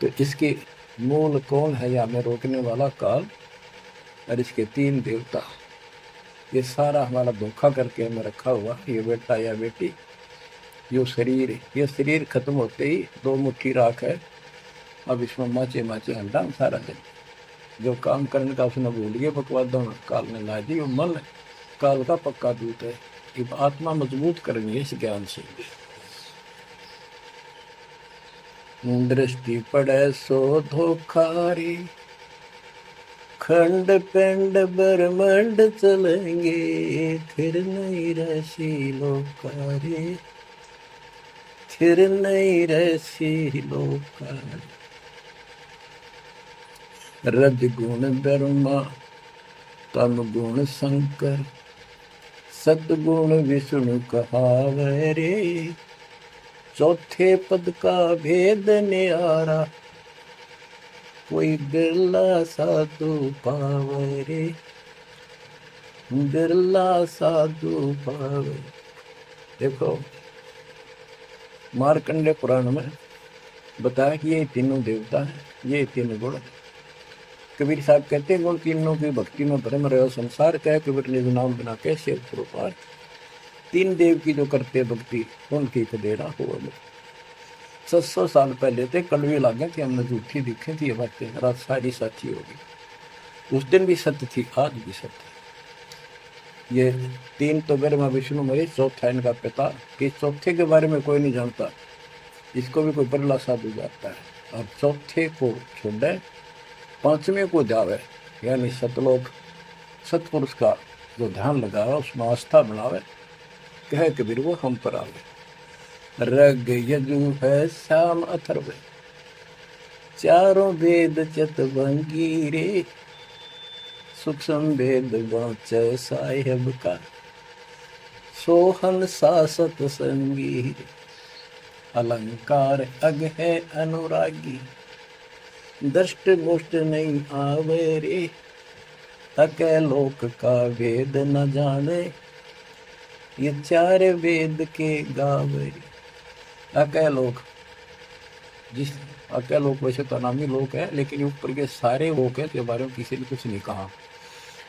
तो इसके मूल कौन है या हमें रोकने वाला? काल और इसके तीन देवता। ये सारा हमारा धोखा करके हमें रखा हुआ। ये बेटा या बेटी, ये शरीर खत्म होते ही दो मुट्ठी राख है। अब इसमें माचे माचे हंडा सारा दिन जो काम करने का उसने भूल गया बकवादों में काल ने ला दी। वो मन काल का पक्का दूत है। अब आत्मा मजबूत करनी है इस ज्ञान से। दृष्टि पड़े सो धोखारी खंड पेंड ब्रह्मांड चलेंगे फिर नहीं रसी लोकारी फिर नहीं रसी लोकारी। रज गुण ब्रह्मा तम गुण शंकर सतगुण विष्णु कहावे रे चौथे पद का भेद न्यारा कोई बिरला साधु पावे रे बिरला साधु पावे। देखो मार्कंडे पुराण में बताया कि ये तीनों देवता हैं, ये तीन गुण। कबीर साहब कहते हैं गुण तीनों की भक्ति में भ्रम रहे संसार कह कबीर निज नाम बिना कैसे पार। तीन देव की जो करते भक्ति उनकी खदेड़ा हो। 700 साल पहले थे कड़वी लागे कि हमने झूठी दिखी थी ये बातें, रात सारी सच्ची होगी। उस दिन भी सत्य थी, आज भी सत्य। ये तीन तो ब्रह्मा विष्णु महेश, चौथा इनका पिता। कि चौथे के बारे में कोई नहीं जानता, इसको भी कोई बरला साधु जाता है। और चौथे को छोड़े पांचवें को जावे, यानी सतलोक सतपुरुष का जो ध्यान लगावे उसमें आस्था बनावे, कहे कबीर वो हम पर आवे। रग यजु है श्याम अथर्व चारों वेद चतुर्भंगी रे सूक्ष्म वेद वाचे साहेब का सोहन सासत संगी अलंकार अग है अनुरागी दृष्ट मुष्ट नहीं आवे रे अके लोक का वेद न जाने ये चार वेद के गावे। अके लोक, जिस अके लोक वैसे तो नामी लोक है, लेकिन ऊपर के सारे लोक है के बारे में किसी ने कुछ नहीं कहा।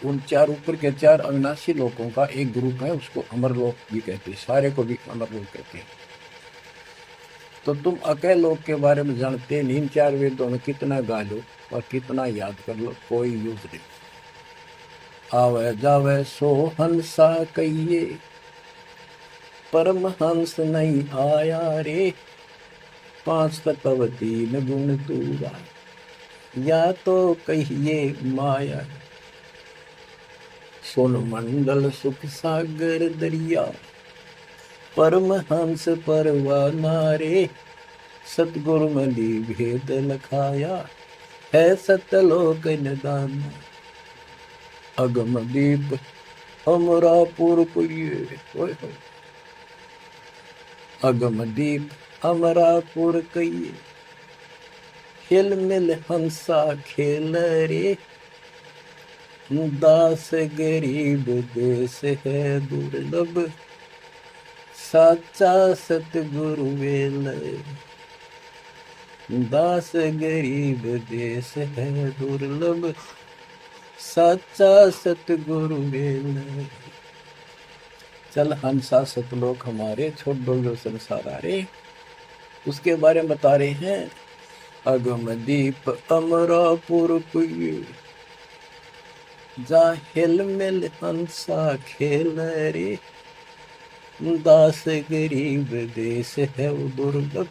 उन चार ऊपर के चार अविनाशी लोकों का एक ग्रुप है, उसको अमर लोक भी कहते हैं, सारे को भी अमर लोक कहते हैं। तो तुम अके लोक के बारे में जानते नहीं। इन चार वेदों में कितना गा लो और कितना याद कर लो, कोई यूज नहीं। आवे जावे सो हंसा कहिए परमहंस नहीं आया रे 5 तत्व 3 गुण तूरा या तो कहिए माया। सोन मंडल सुख सागर दरिया परमहंस परवाना रे सतगुरु मली भेद लखाया है सतलोक निदान। अगम दीप अमरापुर कुये अगम दीप अमरापुर कहिए हिल मिल हंसा खेल रे दास गरीब देश है दुर्लभ साचा सतगुरु वेल। दास गरीब देश है दुर्लभ साचा सतगुरु मिले। चल हंसा सतलोक हमारे, छोड़ दो जो संसार रे। उसके बारे में बता रहे हैं। अगम दीप अमरापुर पुई, जा हिल मिल हंसा खेल रे। दास गरीब देश है वो दुर्लभ,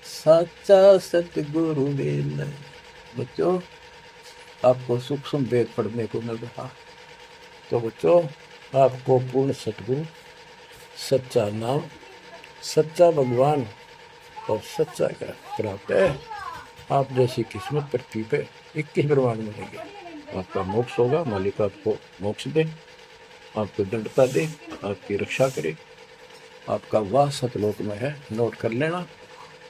साचा सतगुरु मिले। बच्चों, आपको सूक्ष्म वेद पढ़ने को मिल रहा। तो बच्चों, आपको पूर्ण सतगुरु, सच्चा नाम, सच्चा भगवान और सच्चा ज्ञान प्राप्त है। आप जैसी किस्मत पृथ्वी पे 21 ब्रह्मांड मिलेंगे। आपका मोक्ष होगा, मालिक आपको मोक्ष दे, आपको दंडता दे, आपकी रक्षा करे। आपका वास सतलोक में है, नोट कर लेना।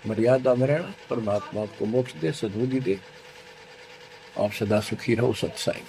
मर्यादा में रहना, परमात्मा आपको मोक्ष दे, सद्बुद्धि दे। आप सदा सुखी रहो। सत्साई।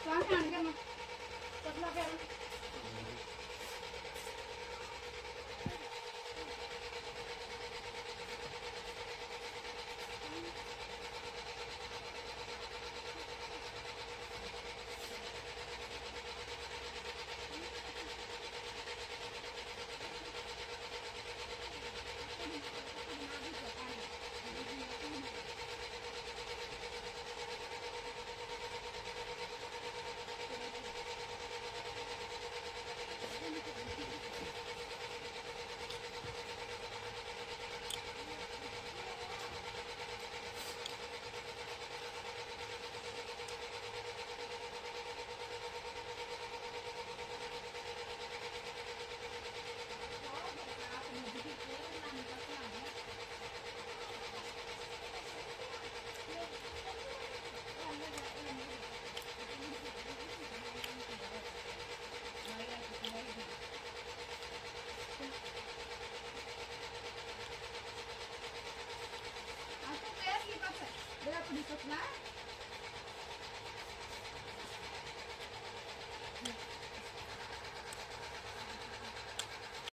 कहाँ खान करना पतला कर Aku kayak lipat, berapa di sebelah?